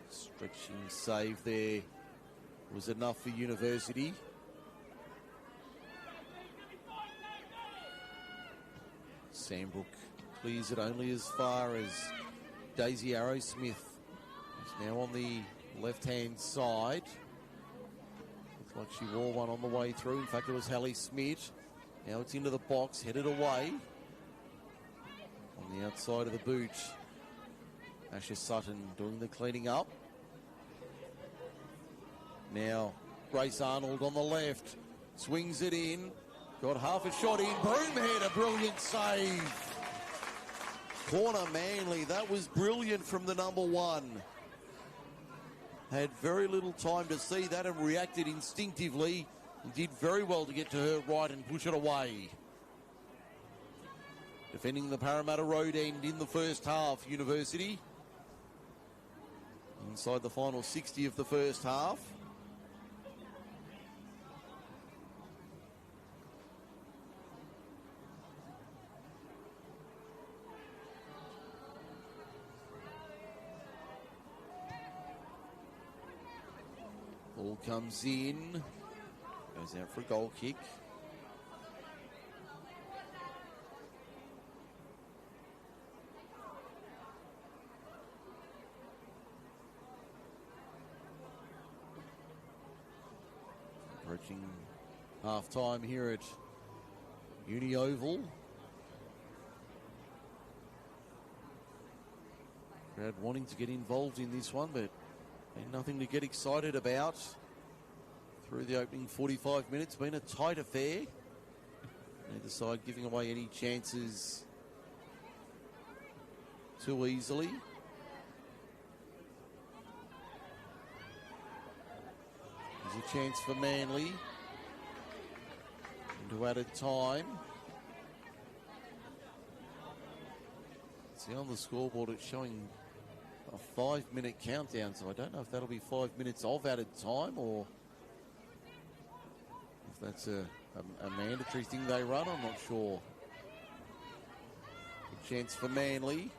Stretching save there was enough for University. Sandbrook clears it only as far as Daisy Arrow Smith. She's now on the left-hand side. Looks like she wore one on the way through. In fact, it was Hallie Smith. Now it's into the box, headed away. On the outside of the boot, Asher Sutton doing the cleaning up. Now Grace Arnold on the left. Swings it in. Got half a shot in. Broomhead, a brilliant save. Corner Manly. That was brilliant from the number one. Had very little time to see that and reacted instinctively. And did very well to get to her right and push it away. Defending the Parramatta Road end in the first half, University. Inside the final 60 of the first half. Ball comes in. Goes out for a goal kick. Approaching half time here at Uni Oval. Crowd wanting to get involved in this one, but nothing to get excited about. Through the opening 45 minutes, been a tight affair. Neither side giving away any chances too easily. There's a chance for Manly into added time. See on the scoreboard it's showing a 5-minute countdown, so I don't know if that'll be 5 minutes of added time or if that's a mandatory thing they run. I'm not sure. A chance for Manly.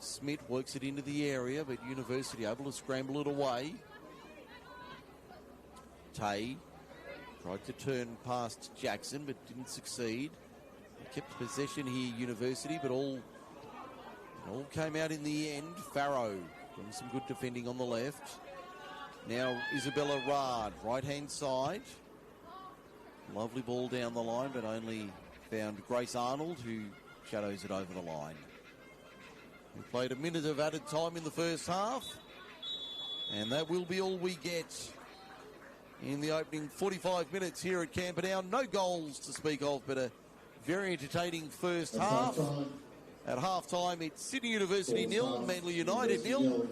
Smith works it into the area, but University able to scramble it away. Tay tried to turn past Jackson, but didn't succeed. They kept possession here, University, but all came out in the end. Farrow doing some good defending on the left. Now Isabella Rard, right-hand side. Lovely ball down the line, but only found Grace Arnold, who shadows it over the line. We played a minute of added time in the first half, and that will be all we get in the opening 45 minutes here at Camperdown. No goals to speak of, but a very entertaining first half. At half-time, it's Sydney University 0, Manly United 0.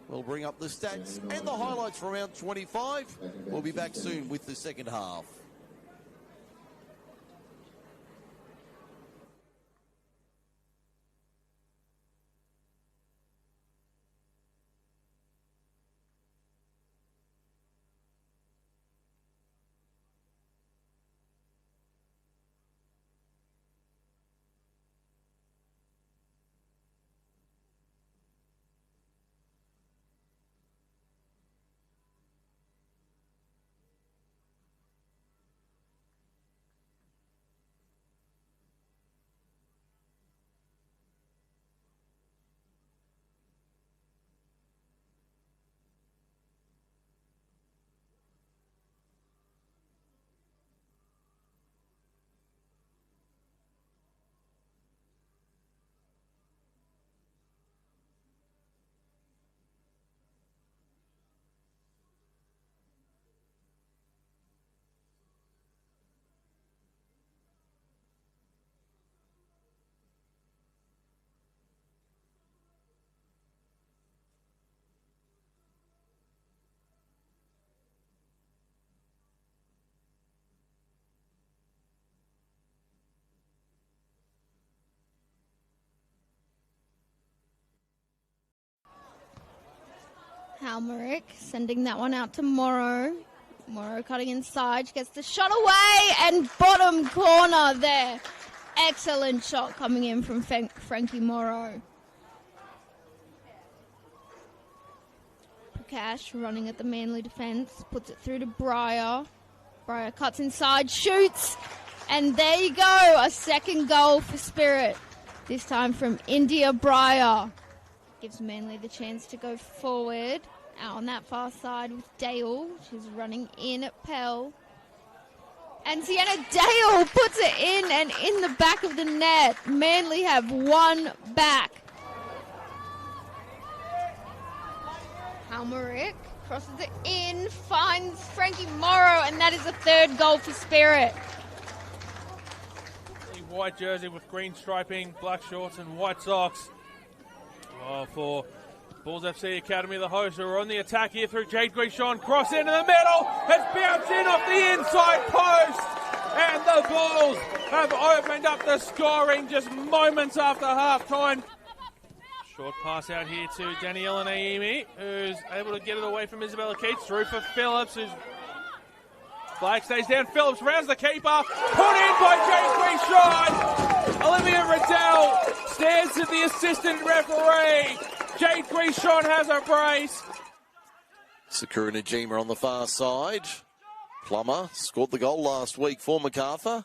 We'll bring up the stats and the highlights from round 25. We'll be back soon with the second half. Halmerick sending that one out to Morrow. Morrow cutting inside. She gets the shot away and bottom corner there. Excellent shot coming in from Frankie Morrow. Prakash running at the Manly defence. Puts it through to Breyer. Breyer cuts inside, shoots. And there you go. A second goal for Spirit. This time from India Breyer. Gives Manly the chance to go forward. Out on that far side with Dale. She's running in at Pell. And Sienna Dale puts it in and in the back of the net. Manly have one back. Halmerick crosses it in, finds Frankie Morrow, and that is the third goal for Spirit. White jersey with green striping, black shorts and white socks. For Bulls FC Academy, the hosts are on the attack here through Jade Grishon. Cross into the middle, has bounced in off the inside post, and the Bulls have opened up the scoring just moments after half-time. Short pass out here to Daniela Naimi, who's able to get it away from Isabella Keats. Through for Phillips, who's flag stays down. Phillips rounds the keeper, put in by Jade Grishon. Olivia Riddell stares at the assistant referee. Jade Grishon has a brace. Sakura Najima on the far side. Plummer scored the goal last week for MacArthur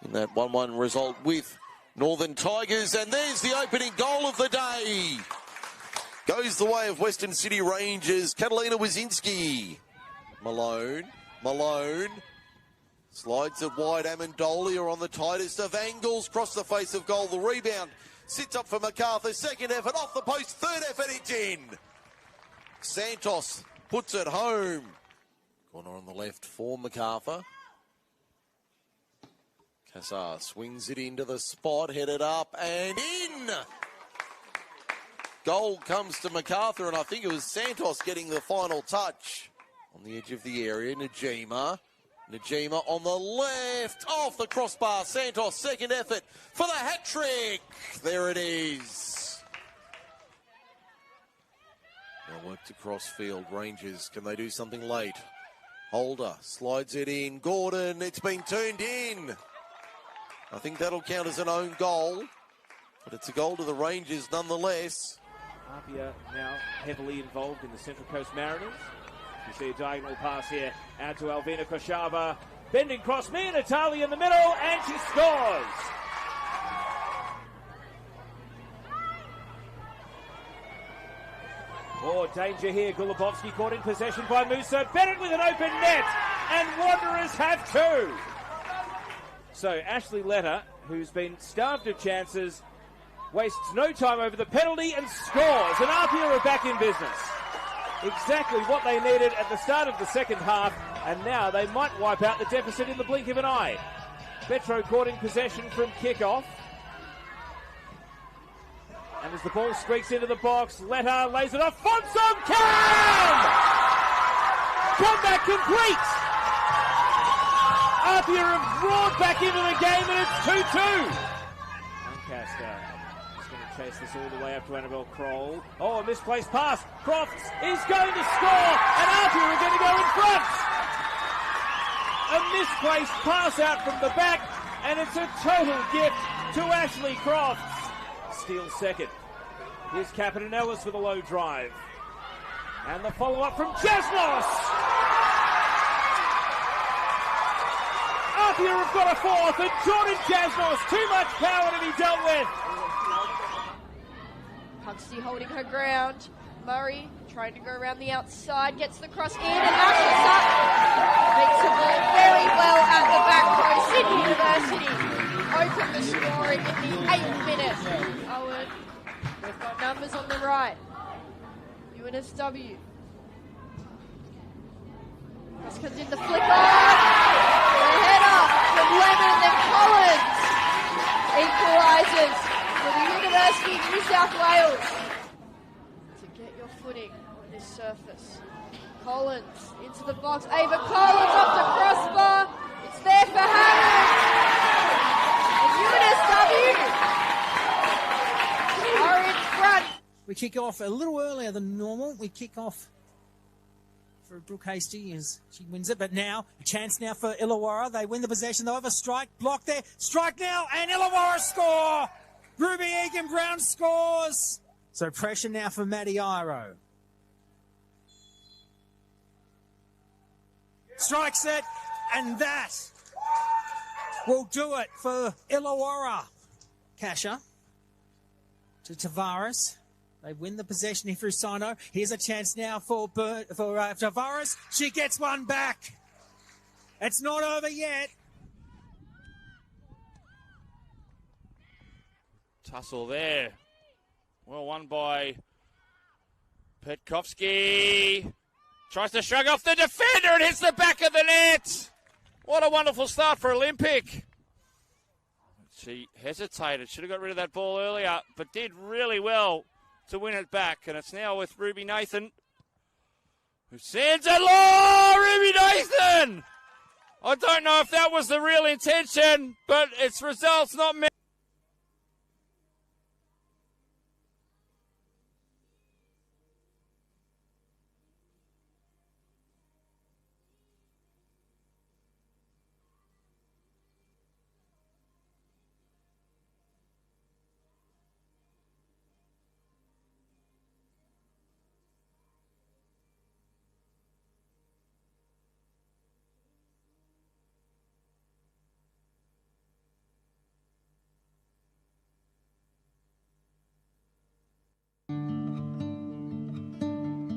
in that 1-1 result with Northern Tigers. And there's the opening goal of the day. Goes the way of Western City Rangers. Catalina Wazinski. Malone. Slides it wide. Amendolia on the tightest of angles. Cross the face of goal. The rebound sits up for MacArthur. Second effort off the post. Third effort, it's in. Santos puts it home. Corner on the left for MacArthur. Cassar swings it into the spot. Headed up and in. Goal comes to MacArthur, and I think it was Santos getting the final touch. On the edge of the area, Najima on the left, off the crossbar. Santos, second effort for the hat-trick. There it is. Now worked across field. Rangers, can they do something late? Holder slides it in. Gordon, it's been turned in. I think that'll count as an own goal, but it's a goal to the Rangers nonetheless. Apia now heavily involved in the Central Coast Mariners. You see a diagonal pass here out to Alvina Koshava. Bending cross, Mia Natali in the middle, and she scores! Oh, danger here. Gulabovsky caught in possession by Musa. Bennett with an open net, and Wanderers have two. So Ashley Letter, who's been starved of chances, wastes no time over the penalty and scores. And Apia are back in business. Exactly what they needed at the start of the second half, and now they might wipe out the deficit in the blink of an eye. Petro caught in possession from kickoff. And as the ball streaks into the box, Letter lays it off. Fonsom Cam! Comeback complete! Apia have roared back into the game, and it's 2-2. Lancaster is going to chase this all the way up to Annabelle Kroll. Oh, a misplaced pass. Crofts is going to score, and Apia are going to go in front. A misplaced pass out from the back, and it's a total gift to Ashley Crofts. Steele second. Here's Captain Ellis with a low drive. And the follow-up from Jasnos. Apia have got a fourth, and Jordan Jasnos, too much power to be dealt with. Huxley holding her ground. Murray trying to go around the outside, gets the cross in, and Ashes up. Makes the ball very well at the back row. Sydney University open the scoring in the 8th minute. Owen, they've got numbers on the right. UNSW. Cross comes in the flicker. The header from Lemon, and then Collins equalises for the University of New South Wales. To get your footing on this surface. Collins into the box. Ava Collins off the crossbar. It's there for Harris. And UNSW are in front. We kick off a little earlier than normal. We kick off for Brooke Hasty as she wins it. But now, a chance now for Illawarra. They win the possession. They have a strike. Block there. Strike now. And Illawarra score. Ruby Egan Brown scores. So pressure now for Maddie Iro. Strike set. And that will do it for Illawarra. Kasha to Tavares. They win the possession here through Sino. Here's a chance now for Tavares. She gets one back. It's not over yet. Tussle there. Well won by Petkovsky. Tries to shrug off the defender and hits the back of the net. What a wonderful start for Olympic. She hesitated. Should have got rid of that ball earlier, but did really well to win it back. And it's now with Ruby Nathan, who sends it low. Ruby Nathan! I don't know if that was the real intention, but its results not met.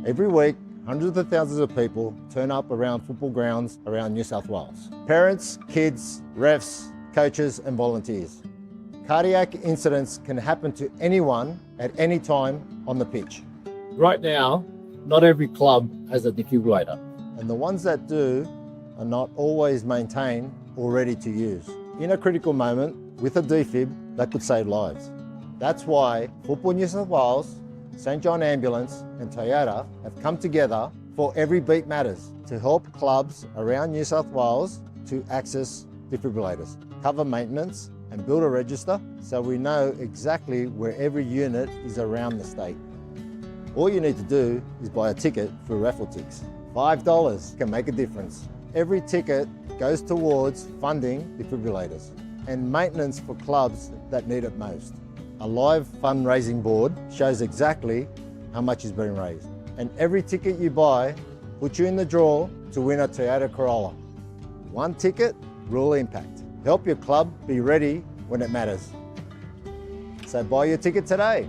Every week, Hundreds of thousands of people turn up around football grounds around New South Wales. Parents, kids, refs, coaches and volunteers. Cardiac incidents can happen to anyone at any time on the pitch. Right now, not every club has a defibrillator. And the ones that do are not always maintained or ready to use. In a critical moment, with a defib, that could save lives. That's why Football New South Wales, St John Ambulance and Toyota have come together for Every Beat Matters to help clubs around New South Wales to access defibrillators, cover maintenance and build a register so we know exactly where every unit is around the state. All you need to do is buy a ticket through raffle ticks. $5 can make a difference. Every ticket goes towards funding defibrillators and maintenance for clubs that need it most. A live fundraising board shows exactly how much is being raised. And every ticket you buy puts you in the draw to win a Toyota Corolla. One ticket, real impact. Help your club be ready when it matters. So buy your ticket today.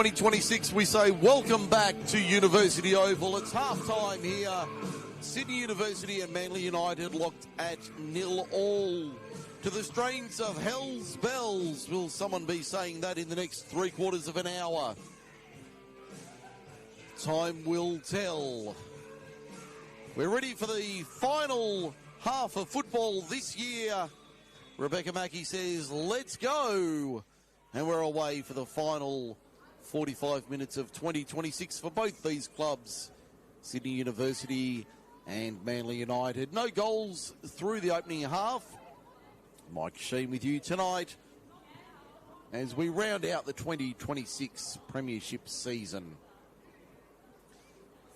2026, we say welcome back to University Oval. It's half-time here. Sydney University and Manly United locked at 0-0. To the strains of Hell's Bells. Will someone be saying that in the next 3/4 of an hour? Time will tell. We're ready for the final half of football this year. Rebecca Mackey says, let's go. And we're away for the final 45 minutes of 2026 for both these clubs, Sydney University and Manly United. No goals through the opening half. Mike Sheen with you tonight as we round out the 2026 Premiership season.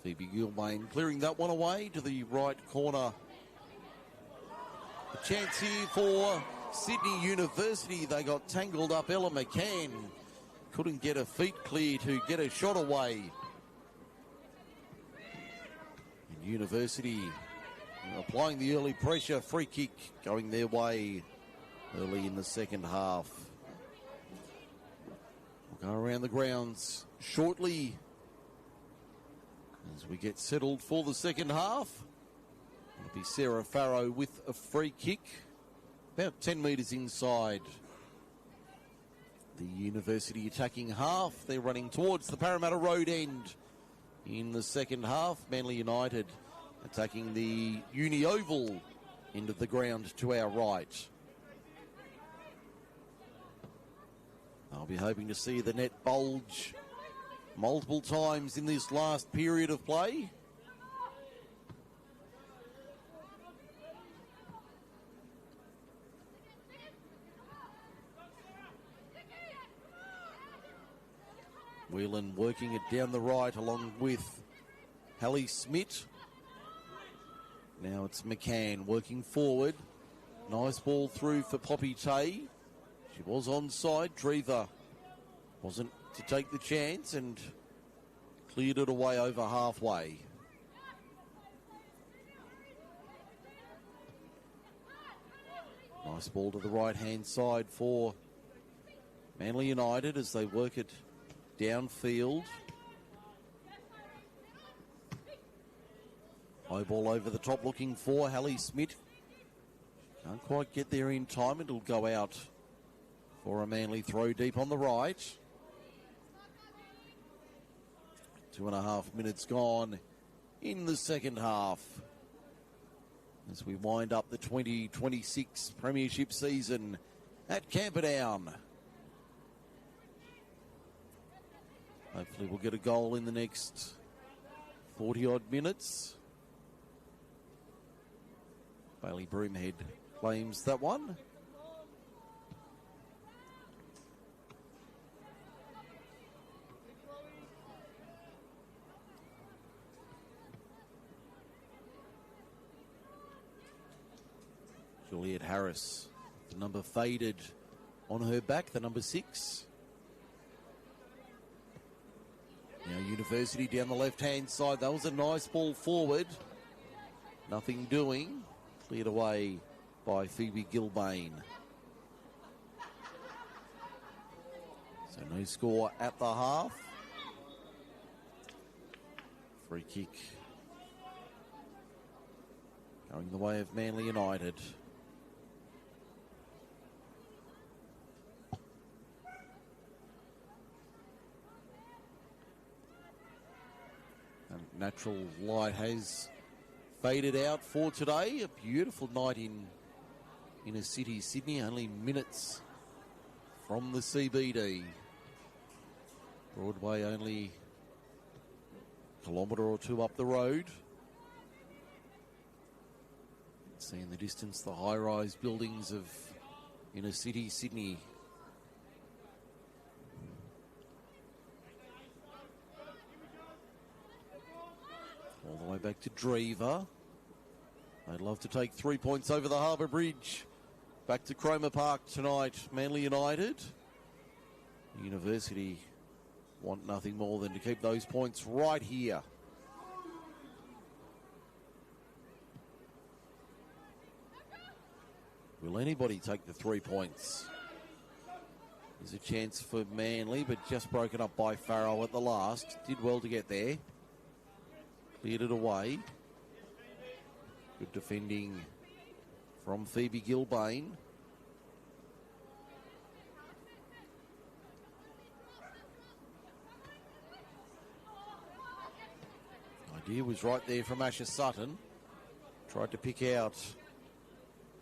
Phoebe Gilbane clearing that one away to the right corner. A chance here for Sydney University. They got tangled up. Ella McCann couldn't get her feet clear to get a shot away. And University applying the early pressure. Free kick going their way early in the second half. We'll go around the grounds shortly as we get settled for the second half. It'll be Sarah Farrow with a free kick, about 10 metres inside the University attacking half. They're running towards the Parramatta Road end in the second half. Manly United attacking the Uni Oval end of the ground to our right. I'll be hoping to see the net bulge multiple times in this last period of play. Whelan working it down the right along with Hallie Smith. Now it's McCann working forward. Nice ball through for Poppy Tay. She was onside. Drever wasn't to take the chance and cleared it away over halfway. Nice ball to the right-hand side for Manly United as they work it downfield. High ball over the top looking for Hallie Smith. Can't quite get there in time. It'll go out for a Manly throw deep on the right. 2.5 minutes gone in the second half as we wind up the 2026 Premiership season at Camperdown. Hopefully we'll get a goal in the next 40-odd minutes. Bailey Broomhead claims that one. Juliet Harris, the number faded on her back, the number 6. Now University down the left-hand side. That was a nice ball forward. Nothing doing. Cleared away by Phoebe Gilbane. So no score at the half. Free kick going the way of Manly United. Natural light has faded out for today. A beautiful night in inner city Sydney, only minutes from the CBD. Broadway only a kilometre or two up the road. See in the distance the high-rise buildings of inner city Sydney. All the way back to Drever. They'd love to take 3 points over the Harbour Bridge. Back to Cromer Park tonight, Manly United. University want nothing more than to keep those points right here. Will anybody take the 3 points? There's a chance for Manly, but just broken up by Farrell at the last. Did well to get there. Cleared it away. Good defending from Phoebe Gilbane. Idea was right there from Asher Sutton. Tried to pick out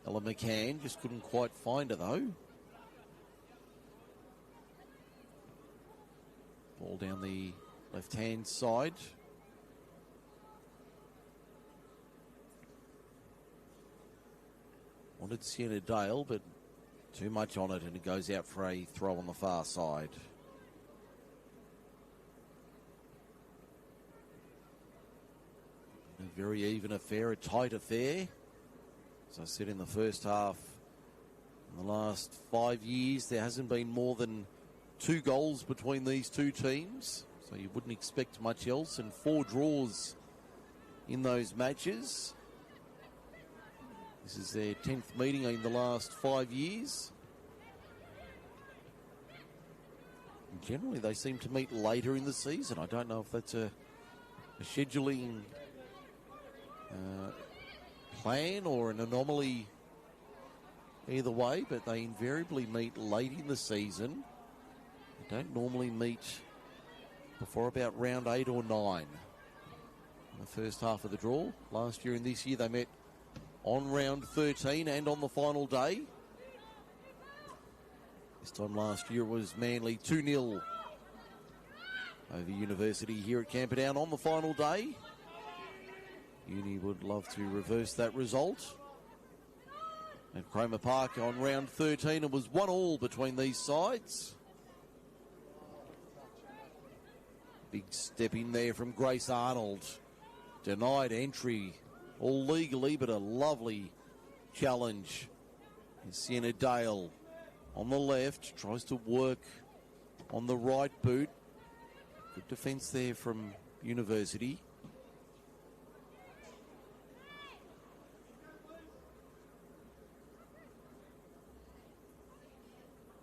Ella McCann, just couldn't quite find her though. Ball down the left-hand side. Wanted Sienna Dale, but too much on it, and it goes out for a throw on the far side. A very even affair, a tight affair. As I said in the first half, in the last 5 years, there hasn't been more than 2 goals between these two teams, so you wouldn't expect much else, and 4 draws in those matches. This is their 10th meeting in the last 5 years. And generally, they seem to meet later in the season. I don't know if that's a scheduling plan or an anomaly either way, but they invariably meet late in the season. They don't normally meet before about round 8 or 9 in the first half of the draw. Last year and this year they met on round 13 and on the final day. This time last year was Manly 2-0 over University here at Camperdown on the final day. Uni would love to reverse that result. At Cromer Park on round 13, it was 1-1 between these sides. Big step in there from Grace Arnold. Denied entry, all legally, but a lovely challenge. And Sienna Dale on the left, tries to work on the right boot. Good defence there from University.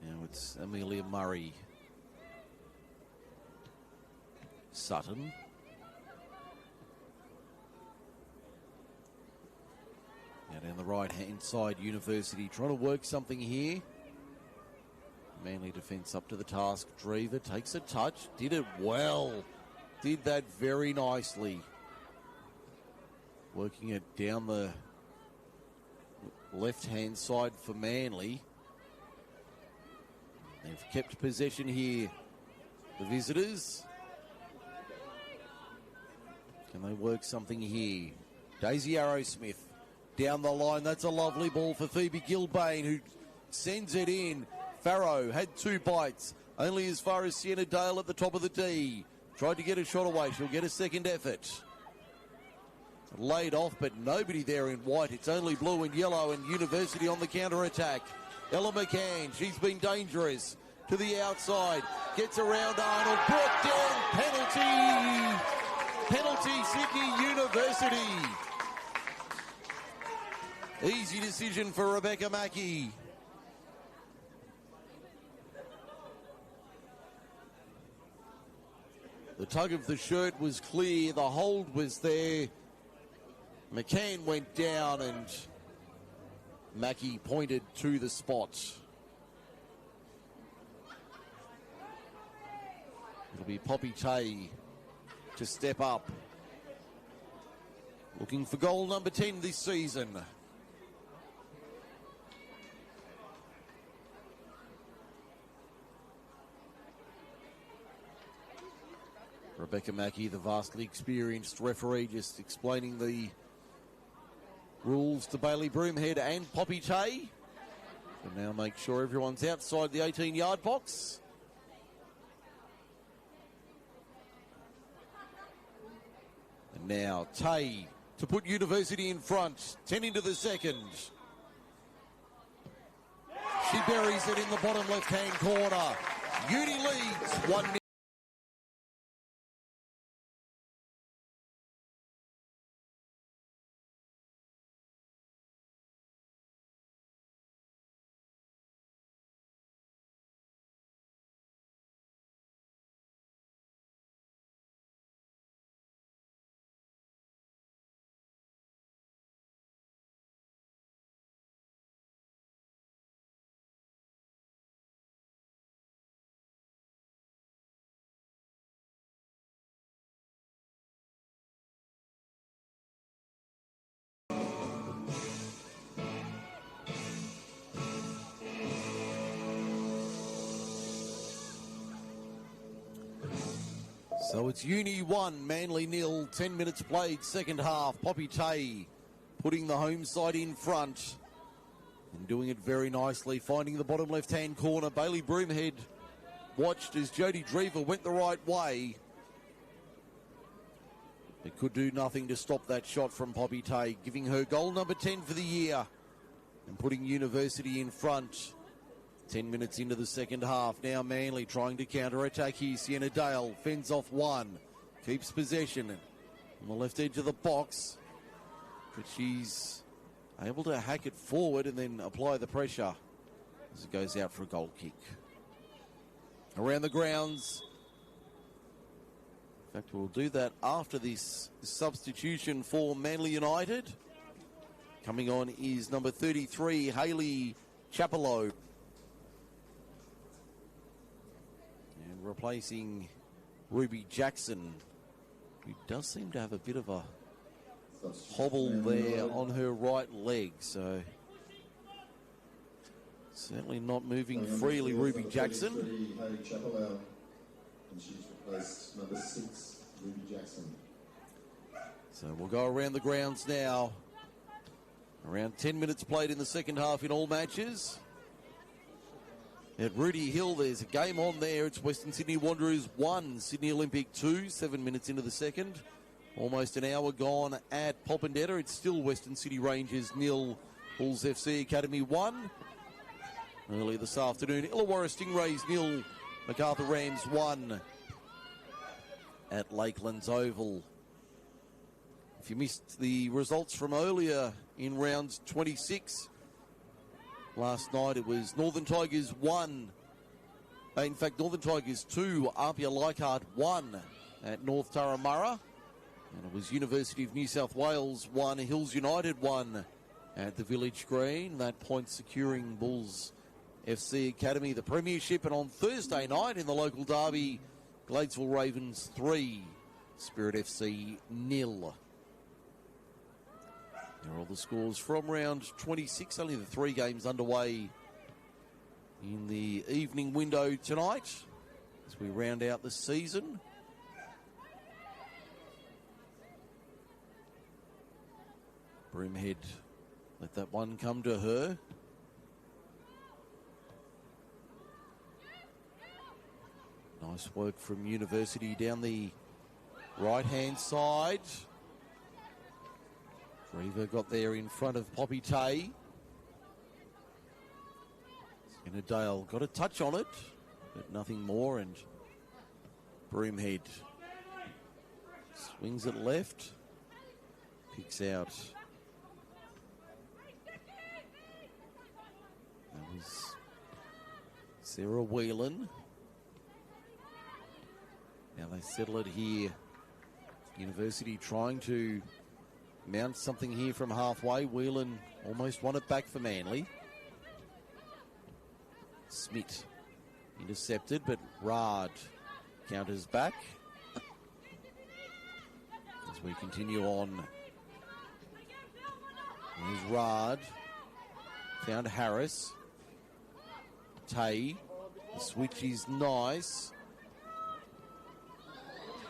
Now it's Amelia Murray. Sutton. Now down the right-hand side, University trying to work something here. Manly defence up to the task. Drever takes a touch, did it well. Did that very nicely. Working it down the left-hand side for Manly. They've kept possession here, the visitors. Can they work something here? Daisy Arrowsmith down the line. That's a lovely ball for Phoebe Gilbane, who sends it in. Farrow had 2 bites, only as far as Sienna Dale at the top of the D. Tried to get a shot away. She'll get a second effort. Laid off, but nobody there in white. It's only blue and yellow, and University on the counter-attack. Ella McCann, she's been dangerous. To the outside, gets around Arnold, brought down, penalty! Penalty, Sydney University. Easy decision for Rebecca Mackey. The tug of the shirt was clear, the hold was there. McCann went down and Mackey pointed to the spot. It'll be Poppy Tay to step up. Looking for goal number 10 this season. Rebecca Mackey, the vastly experienced referee, just explaining the rules to Bailey Broomhead and Poppy Tay. And now make sure everyone's outside the 18-yard box. And now Tay to put University in front. 10 into the second. She buries it in the bottom left-hand corner. Uni leads 1-0. So it's Uni 1, Manly 0, 10 minutes played, second half. Poppy Tay putting the home side in front and doing it very nicely, finding the bottom left-hand corner. Bailey Broomhead watched as Jodie Drever went the right way. It could do nothing to stop that shot from Poppy Tay, giving her goal number 10 for the year and putting University in front. 10 minutes into the second half. Now Manly trying to counter-attack here. Sienna Dale fends off one. Keeps possession on the left edge of the box. But she's able to hack it forward and then apply the pressure as it goes out for a goal kick. Around the grounds. In fact, we'll do that after this substitution for Manly United. Coming on is number 33, Hayley Chapello. And replacing Ruby Jackson, who does seem to have a bit of a hobble there on her right leg. So certainly not moving freely, Ruby Jackson. Hayley Chapello, and she's replaced number 6, Ruby Jackson. So we'll go around the grounds now. Around 10 minutes played in the second half in all matches. At Rudy Hill, there's a game on there. It's Western Sydney Wanderers 1, Sydney Olympic 2, 7 minutes into the second. Almost an hour gone at Popondetta. It's still Western City Rangers 0, Bulls FC Academy 1. Earlier this afternoon, Illawarra Stingrays 0, MacArthur Rams 1 at Lakelands Oval. If you missed the results from earlier in round 26, last night it was Northern Tigers 1. In fact, Northern Tigers 2, Apia Leichhardt 1 at North Turramurra. And it was University of New South Wales 1, Hills United 1 at the Village Green. That point securing Bulls FC Academy the premiership. And on Thursday night in the local derby, Gladesville Ravens 3, Spirit FC 0. There are all the scores from round 26. Only the 3 games underway in the evening window tonight as we round out the season. Broomhead let that one come to her. Nice work from University down the right-hand side. Drever got there in front of Poppy Tay. Sienna Dale got a touch on it, but nothing more. And Broomhead swings it left, picks out. That was Sarah Whelan. Now they settle it here. University trying to mount something here from halfway. Whelan almost won it back for Manly. Smith intercepted, but Rard counters back. As we continue on. There's Rard. Found Harris. Tay. The switch is nice.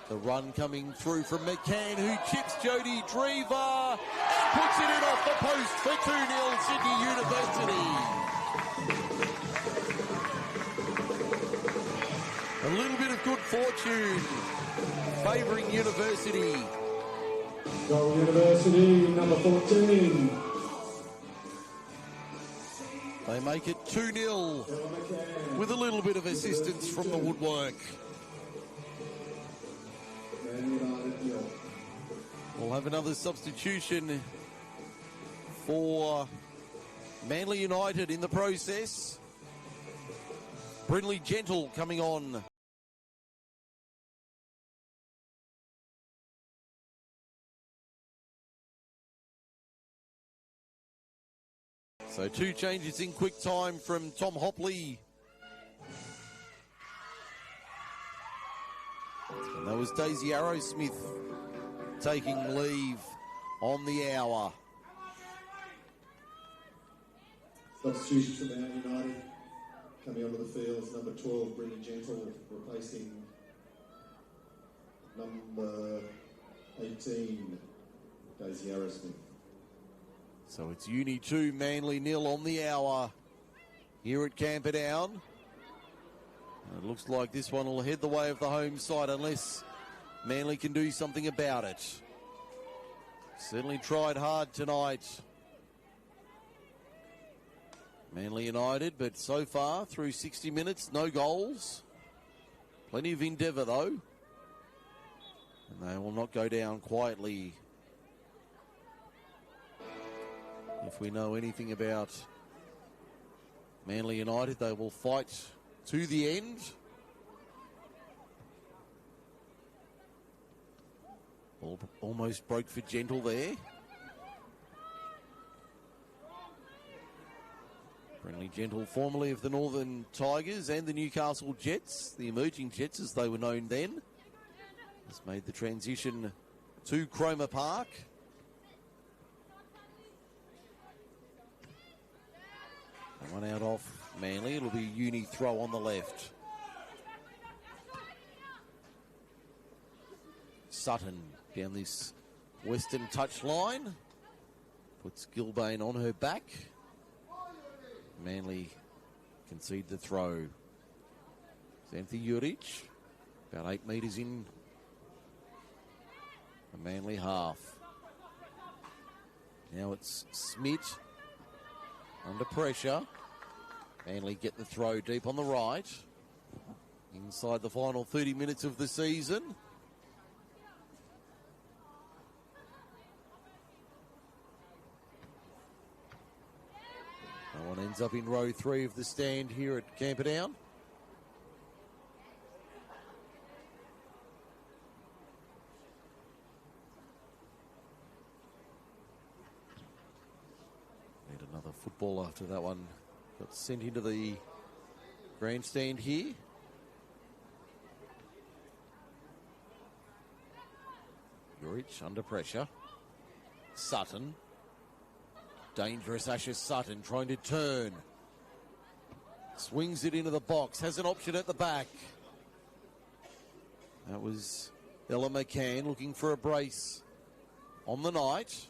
The run coming through from McCann, who chips Jodie Drever and puts it in off the post for 2-0 Sydney University. A little bit of good fortune favouring University. Goal University, number 14. They make it 2-0 with a little bit of assistance from the woodwork. We'll have another substitution for Manly United in the process. Brynley Gentle coming on. So 2 changes in quick time from Tom Hopley. And that was Daisy Arrowsmith taking leave on the hour. Substitution for Man United. Coming onto the field is number 12, Brynley Gentle, replacing number 18, Daisy Arrowsmith. So it's Uni 2, Manly 0 on the hour here at Camperdown. It looks like this one will head the way of the home side unless Manly can do something about it. Certainly tried hard tonight, Manly United, but so far through 60 minutes, no goals. Plenty of endeavour though. And they will not go down quietly. If we know anything about Manly United, they will fight to the end. Almost broke for Gentle there. Friendly Gentle, formerly of the Northern Tigers and the Newcastle Jets, the emerging Jets as they were known then, has made the transition to Cromer Park. That one out off Manly. It'll be Uni throw on the left. Sutton down this western touch line. Puts Gilbane on her back. Manly concede the throw. Xanthi Juric, about 8 metres in the Manly half. Now it's Smith under pressure. Manly get the throw deep on the right. Inside the final 30 minutes of the season. That one ends up in row 3 of the stand here at Camperdown. Need another football after that one got sent into the grandstand here. Juric under pressure. Sutton. Dangerous Asher Sutton trying to turn. Swings it into the box. Has an option at the back. That was Ella McCann looking for a brace on the night.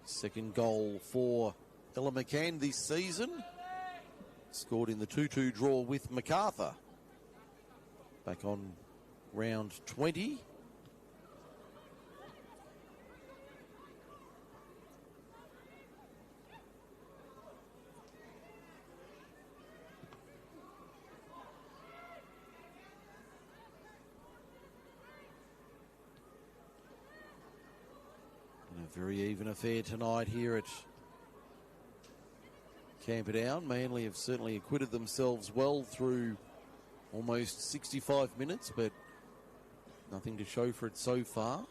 Second goal for Ella McCann this season. Scored in the 2-2 draw with MacArthur. Back on round 20. Very even affair tonight here at Camperdown. Manly have certainly acquitted themselves well through almost 65 minutes, but nothing to show for it so far.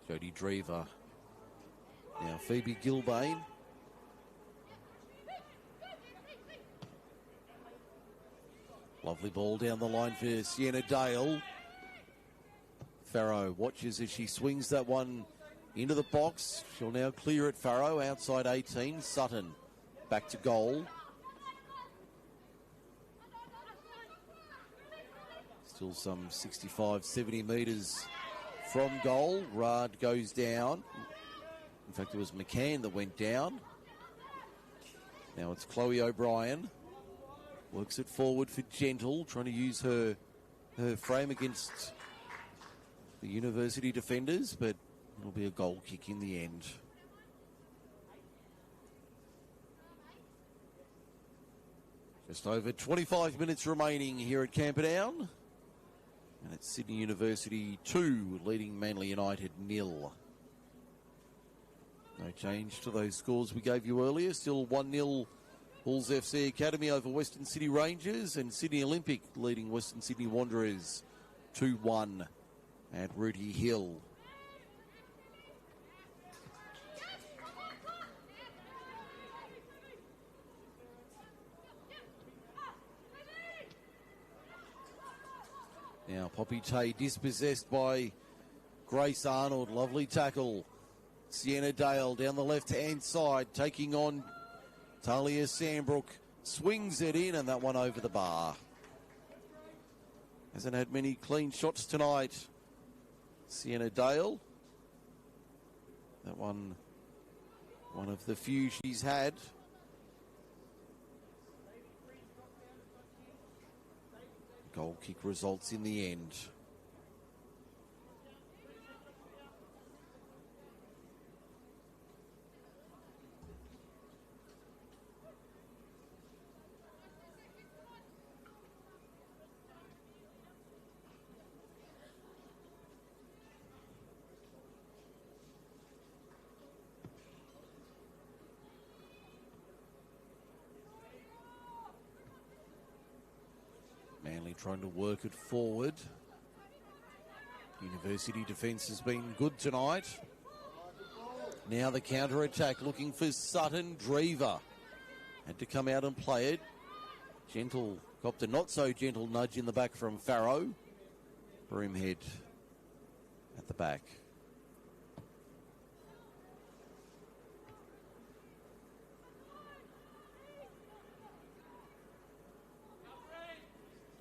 Jodie Drever. Now Phoebe Gilbane. Lovely ball down the line for Sienna Dale. Farrow watches as she swings that one into the box. She'll now clear it, Farrow, outside 18. Sutton back to goal. Still some 65, 70 metres from goal. Rard goes down. In fact, it was McCann that went down. Now it's Chloe O'Brien. Works it forward for Gentle, trying to use her frame against the University defenders, but it'll be a goal kick in the end. Just over 25 minutes remaining here at Camperdown. And it's Sydney University 2, leading Manly United 0. No change to those scores we gave you earlier. Still 1-0 Bulls FC Academy over Western Sydney Rangers, and Sydney Olympic leading Western Sydney Wanderers 2-1 at Rooty Hill. Now Poppy Tay dispossessed by Grace Arnold. Lovely tackle. Sienna Dale down the left-hand side, taking on Talia Sandbrook. Swings it in, and that one over the bar. Hasn't had many clean shots tonight. Sienna Dale. That one of the few she's had. Goal kick results in the end. Manly trying to work it forward. University defence has been good tonight. Now the counter-attack looking for Sutton. Drever had to come out and play it. Gentle, copped a not-so-gentle nudge in the back from Farrow. Broomhead at the back.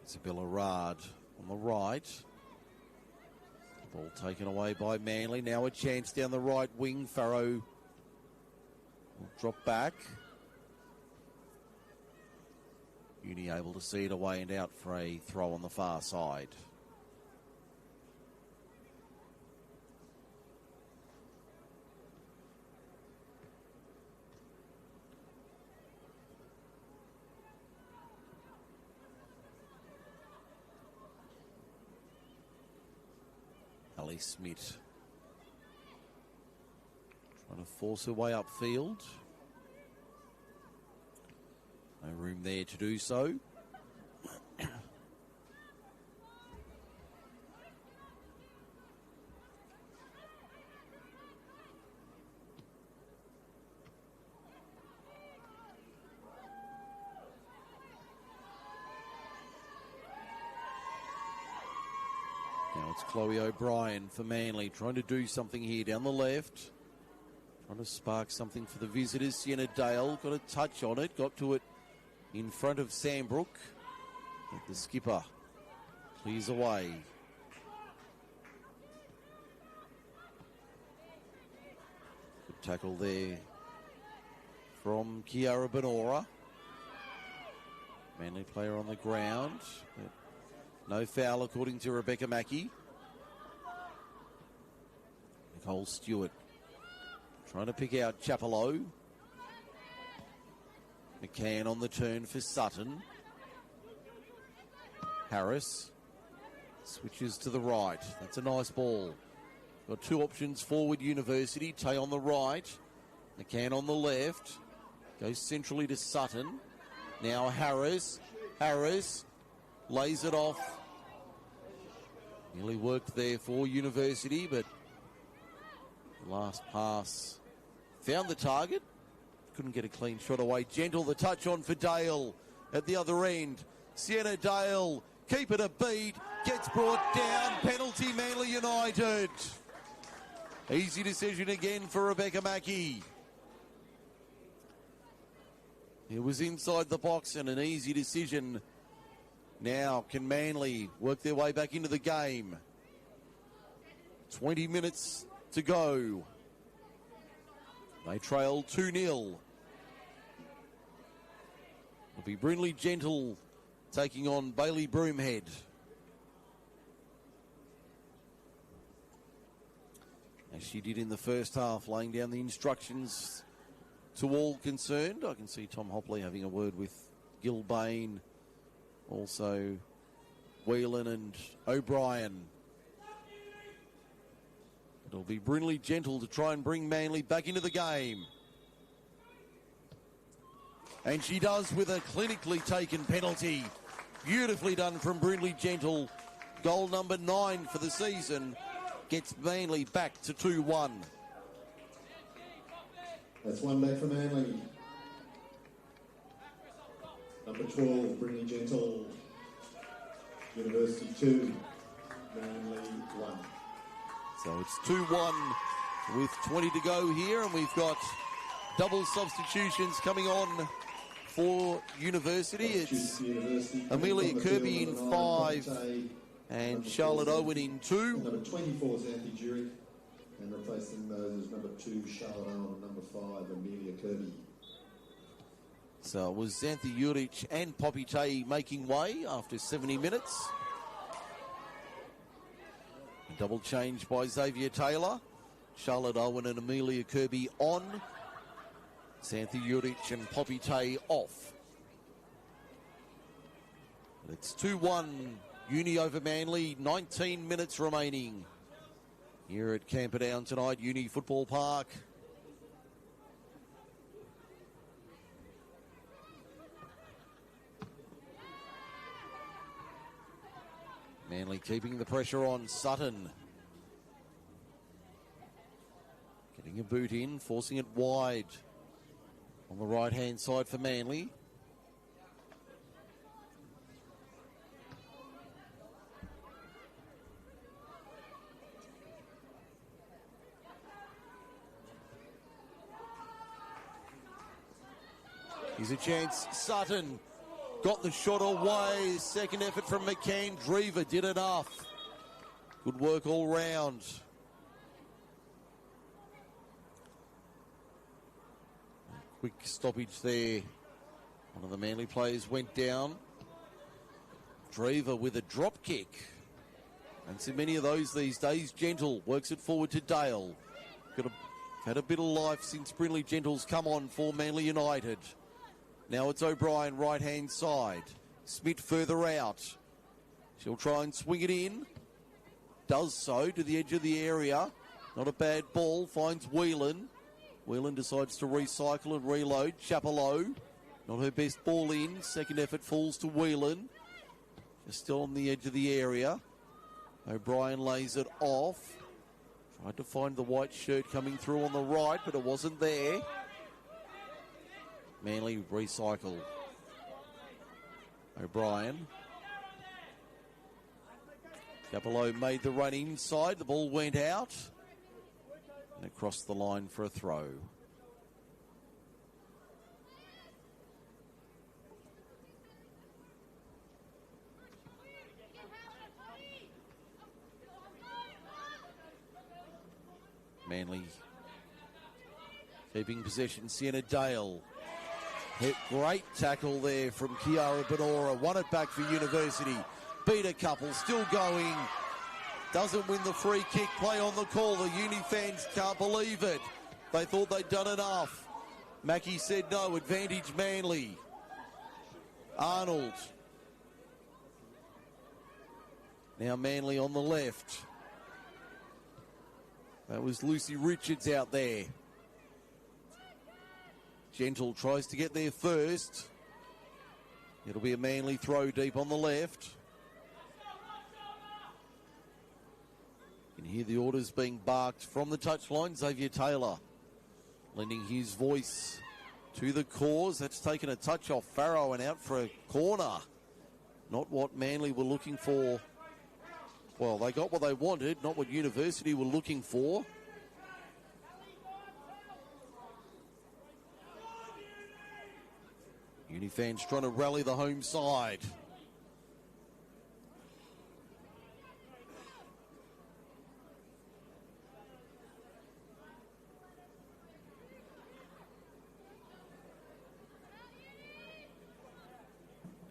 Isabella Rard on the right. Ball taken away by Manly. Now a chance down the right wing. Farrow will drop back. Uni able to see it away and out for a throw on the far side. Ali Smith trying to force her way upfield. No room there to do so. Now it's Chloe O'Brien for Manly, trying to do something here down the left. Trying to spark something for the visitors. Sienna Dale got a touch on it, got to it in front of Sandbrook. But the skipper clears away. Good tackle there from Kiara Benora. Manly player on the ground. No foul according to Rebecca Mackey. Nicole Stewart trying to pick out Chapello. McCann on the turn for Sutton. Harris switches to the right. That's a nice ball. Got two options forward, University. Tay on the right. McCann on the left. Goes centrally to Sutton. Now Harris. Harris lays it off. Nearly worked there for University, but the last pass found the target. Couldn't get a clean shot away. Gentle, the touch on for Dale at the other end. Sienna Dale, keep it a beat, gets brought down. Penalty, Manly United. Easy decision again for Rebecca Mackey. It was inside the box and an easy decision. Now, can Manly work their way back into the game? 20 minutes to go. They trail 2-0. It'll be Brindley Gentle taking on Bailey Broomhead. As she did in the first half, laying down the instructions to all concerned. I can see Tom Hopley having a word with Gilbane. Also, Whelan and O'Brien. It'll be Brindley Gentle to try and bring Manly back into the game. And she does with a clinically taken penalty. Beautifully done from Brindley Gentle. Goal number 9 for the season. Gets Manly back to 2-1. That's one back for Manly. Number 12, Brindley Gentle. University 2, Manly 1. So it's 2-1 with 20 to go here, and we've got double substitutions coming on for University. It's Amelia Kirby in 5 and Charlotte Owen in 2. Number 24 is Anthony Jurek, and replacing those is number 2 Charlotte Owen and number 5 Amelia Kirby. So it was Xanthi Juric and Poppy Tay making way after 70 minutes. A double change by Xavier Taylor. Charlotte Owen and Amelia Kirby on. Xanthi Juric and Poppy Tay off. It's 2-1 Uni over Manly. 19 minutes remaining here at Camperdown tonight, Uni Football Park. Manly keeping the pressure on. Sutton getting a boot in, forcing it wide on the right-hand side for Manly. Here's a chance. Sutton got the shot away. Second effort from McCann. Drever did enough. Good work all round. Quick stoppage there. One of the Manly players went down. Drever with a drop kick. And so many of those these days. Gentle works it forward to Dale. Had a bit of life since Brindley Gentle's come on for Manly United. Now it's O'Brien right-hand side. Smith further out. She'll try and swing it in. Does so to the edge of the area. Not a bad ball. Finds Whelan. Whelan decides to recycle and reload. Chapelot. Not her best ball in. Second effort falls to Whelan. Just still on the edge of the area. O'Brien lays it off. Tried to find the white shirt coming through on the right, but it wasn't there. Manly recycle. O'Brien. Capello made the run inside. The ball went out. And across the line for a throw. Manly keeping possession. Sienna Dale. Great tackle there from Kiara Benora. Won it back for University. Beat a couple. Still going. Doesn't win the free kick. Play on the call. The Uni fans can't believe it. They thought they'd done enough. Mackie said no. Advantage Manly. Arnold. Now Manly on the left. That was Lucy Richards out there. Gentle tries to get there first. It'll be a Manly throw deep on the left. You can hear the orders being barked from the touchline. Xavier Taylor lending his voice to the cause. That's taken a touch off Farrow and out for a corner. Not what Manly were looking for. Well, they got what they wanted, not what University were looking for. Uni fans trying to rally the home side.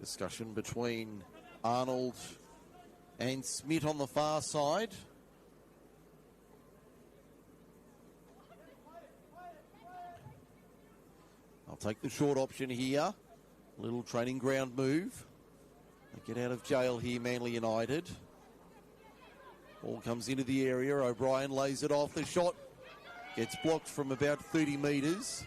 Discussion between Arnold and Smith on the far side. I'll take the short option here. Little training ground move. They get out of jail here, Manly United. Ball comes into the area. O'Brien lays it off. The shot gets blocked from about 30 metres.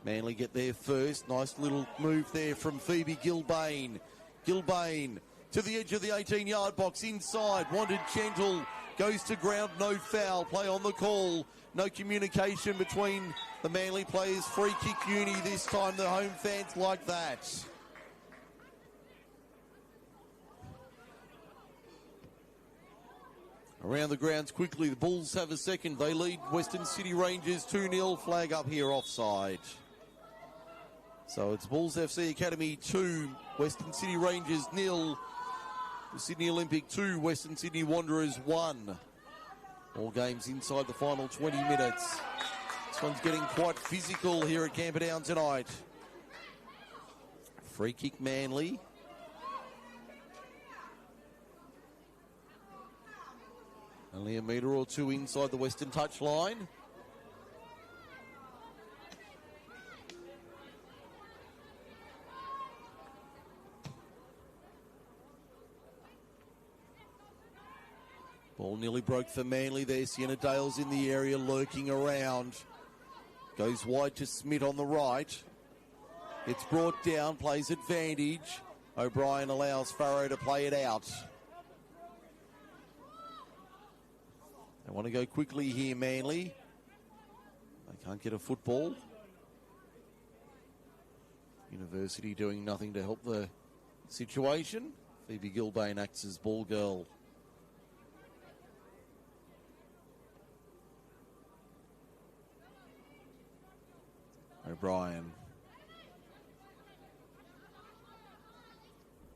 Manly get there first. Nice little move there from Phoebe Gilbane. Gilbane to the edge of the 18-yard box inside. Wanted gentle. Goes to ground. No foul. Play on the call. No communication between the Manly players. Free kick uni this time. The home fans like that. Around the grounds quickly. The Bulls have a second. They lead Western City Rangers 2-0. Flag up here offside. So it's Bulls FC Academy 2, Western City Rangers 0, the Sydney Olympic 2, Western Sydney Wanderers 1. All games inside the final 20 minutes. This one's getting quite physical here at Camperdown tonight. Free kick Manly. Only a metre or two inside the Western touch line. Ball nearly broke for Manly there. Sienna Dale's in the area lurking around. Goes wide to Smith on the right. It's brought down, plays advantage. O'Brien allows Farrow to play it out. They want to go quickly here, Manly. They can't get a football. University doing nothing to help the situation. Phoebe Gilbane acts as ball girl. O'Brien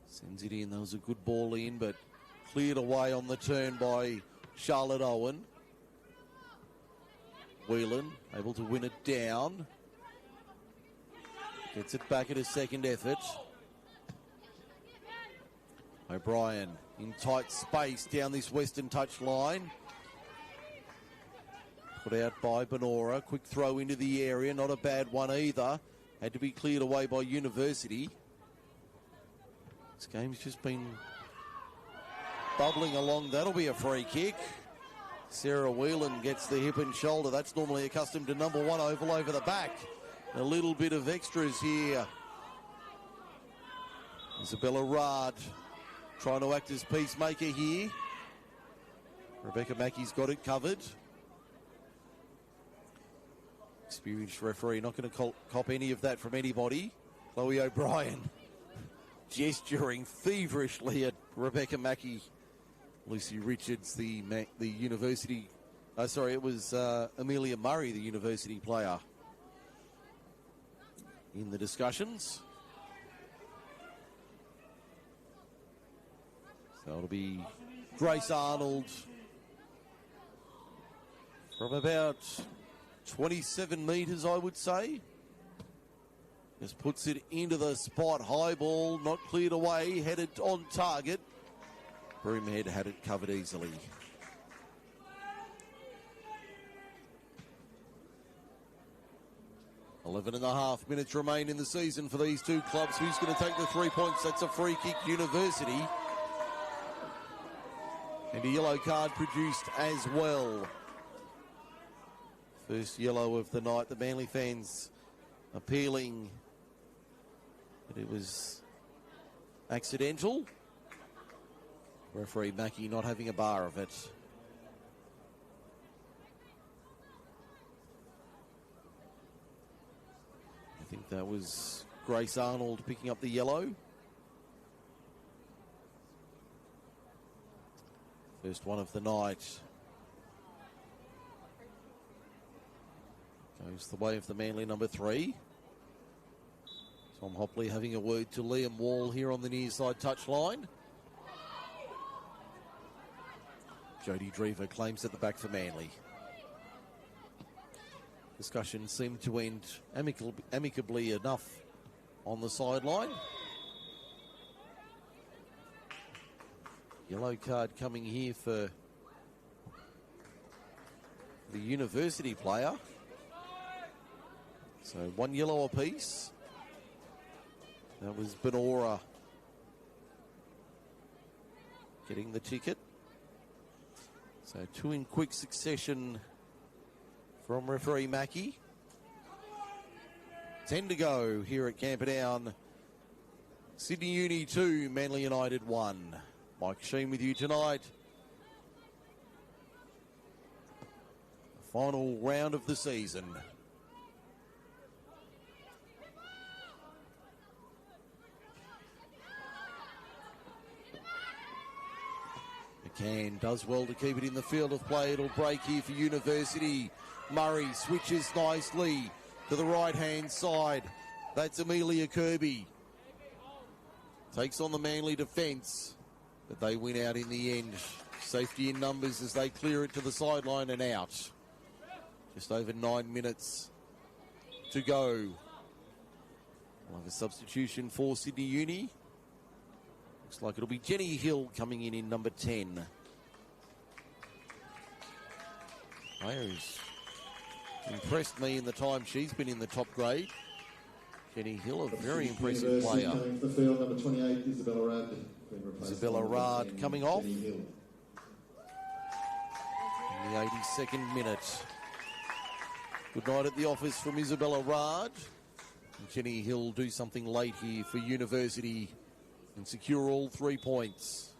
sends it in. That was a good ball in, but cleared away on the turn by Charlotte Owen. Whelan able to win it down. Gets it back at a second effort. O'Brien in tight space down this Western touch line. Put out by Benora. Quick throw into the area. Not a bad one either. Had to be cleared away by University. This game's just been bubbling along. That'll be a free kick. Sarah Whelan gets the hip and shoulder. That's normally accustomed to number one oval over the back. A little bit of extras here. Isabella Rard trying to act as peacemaker here. Rebecca Mackey's got it covered. Experienced referee, not going to cop any of that from anybody. Chloe O'Brien gesturing feverishly at Rebecca Mackey. Lucy Richards, the University... it was Amelia Murray, the University player, in the discussions. So it'll be Grace Arnold from about 27 metres, I would say. Just puts it into the spot. High ball, not cleared away, headed on target. Broomhead had it covered easily. Eleven and a half minutes remain in the season for these two clubs. Who's going to take the 3 points? That's a free kick, University. And a yellow card produced as well. First yellow of the night. The Manly fans appealing that it was accidental. Referee Mackey not having a bar of it. I think that was Grace Arnold picking up the yellow. First one of the night. Goes the way of the Manly number 3. Tom Hopley having a word to Liam Wall here on the near side touchline. Jodie Drever claims at the back for Manly. Discussion seemed to end amicably enough on the sideline. Yellow card coming here for the University player. So one yellow apiece. That was Benora getting the ticket. So two in quick succession from referee Mackey. 10 to go here at Camperdown. Sydney Uni 2, Manly United 1. Mike Sheen with you tonight. The final round of the season. McCann does well to keep it in the field of play. It'll break here for University. Murray switches nicely to the right-hand side. That's Amelia Kirby. Takes on the Manly defence, but they win out in the end. Safety in numbers as they clear it to the sideline and out. Just over 9 minutes to go. We'll have a substitution for Sydney Uni. Looks like it'll be Jenny Hill coming in number 10. Player has impressed me in the time she's been in the top grade. Jenny Hill, a very impressive player. Coming to the field, number 28, Isabella Rudd. Isabella Rudd coming off. In the 82nd minute. Good night at the office from Isabella Rudd. And Jenny Hill do something late here for University and secure all 3 points.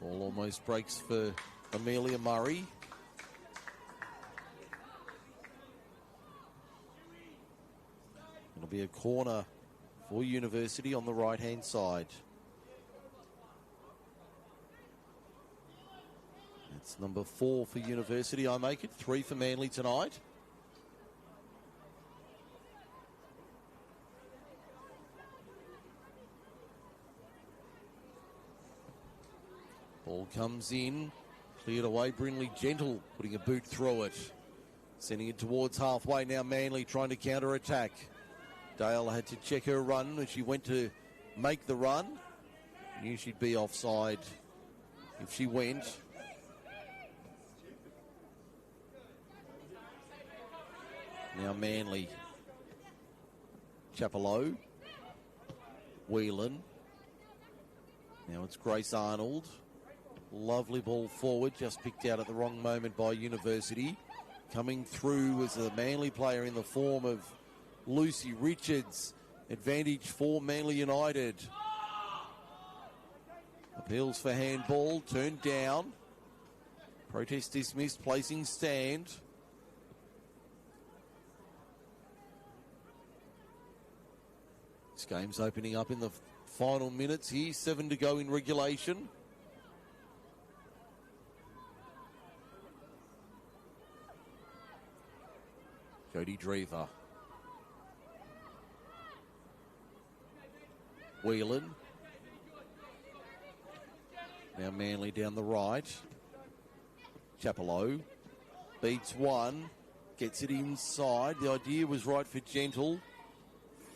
Ball almost breaks for Amelia Murray. It'll be a corner for University on the right-hand side. It's number 4 for University, I make it. 3 for Manly tonight. Ball comes in. Cleared away. Brindley Gentle putting a boot through it. Sending it towards halfway now. Manly trying to counter-attack. Dale had to check her run as she went to make the run. Knew she'd be offside if she went. Now Manly. Chapelleau. Whelan. Now it's Grace Arnold. Lovely ball forward, just picked out at the wrong moment by University. Coming through as a Manly player in the form of Lucy Richards. Advantage for Manly United. Appeals for handball, turned down. Protest dismissed, placing stand. This game's opening up in the final minutes here. 7 to go in regulation. Jodie Drever. Whelan. Now Manly down the right. Chapelleau. Beats one. Gets it inside. The idea was right for Gentle.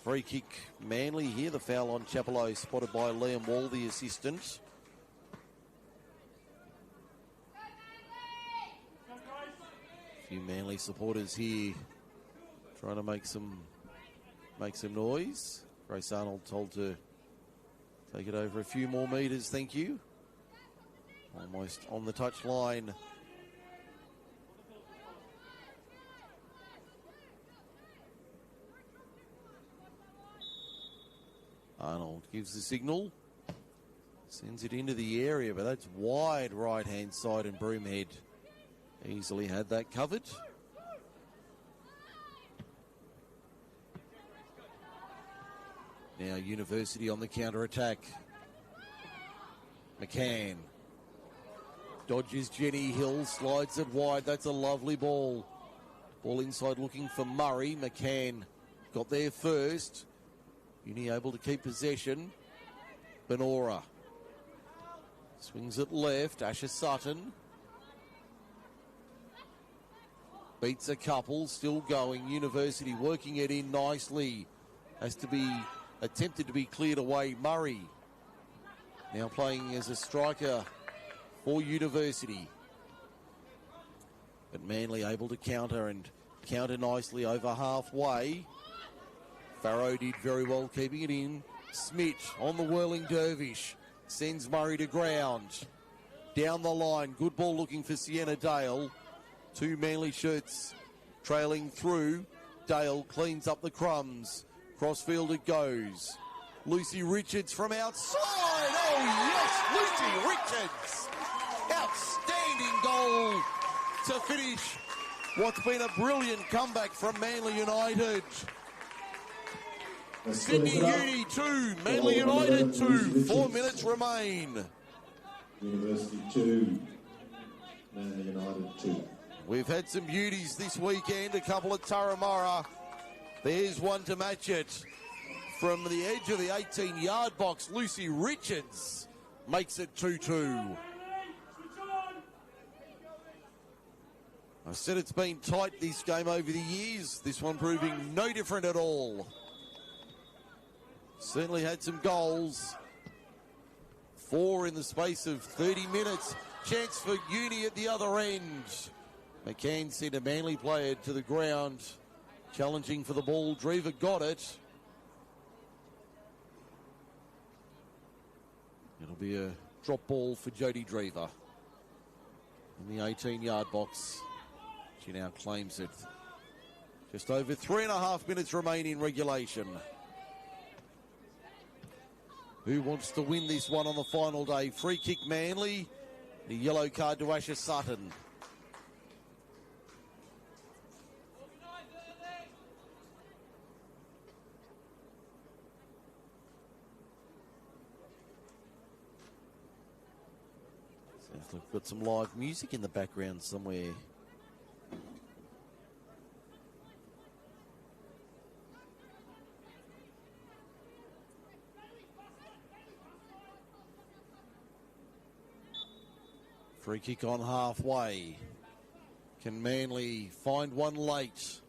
Free kick Manly here. The foul on Chapelleau spotted by Liam Wall, the assistant. A few Manly supporters here trying to make some noise. Grace Arnold told to take it over a few more metres, thank you. Almost on the touch line. Arnold gives the signal. Sends it into the area, but that's wide right-hand side, and Broomhead easily had that covered. Now University on the counter-attack. McCann. Dodges Jenny Hill, slides it wide. That's a lovely ball. Ball inside looking for Murray. McCann got there first. Uni able to keep possession. Benora. Swings it left. Asher Sutton. Beats a couple. Still going. University working it in nicely. Has to be attempted to be cleared away. Murray now playing as a striker for University. But Manly able to counter nicely over halfway. Farrow did very well keeping it in. Smith on the whirling dervish. Sends Murray to ground. down the line. Good ball looking for Sienna Dale. 2 Manly shirts trailing through. Dale cleans up the crumbs. Crossfield it goes. Lucy Richards from outside. Oh, yes, Lucy Richards. Outstanding goal to finish what's been a brilliant comeback from Manly United. Sydney Uni 2, Manly United 2. 4 minutes remain. University 2, Manly United 2. We've had some beauties this weekend, a couple at Turramurra. There's one to match it. From the edge of the 18-yard box, Lucy Richards makes it 2-2. I said it's been tight, this game, over the years. This one proving no different at all. Certainly had some goals. 4 in the space of 30 minutes. Chance for Uni at the other end. McCann sent a Manly player to the ground, challenging for the ball. Drever got it. It'll be a drop ball for Jodie Drever in the 18-yard box. She now claims it. Just over 3.5 minutes remain in regulation. Who wants to win this one on the final day? Free kick Manly. The yellow card to Asher Sutton. Sounds like we've got some live music in the background somewhere. Free kick on halfway. Can Manly find one late?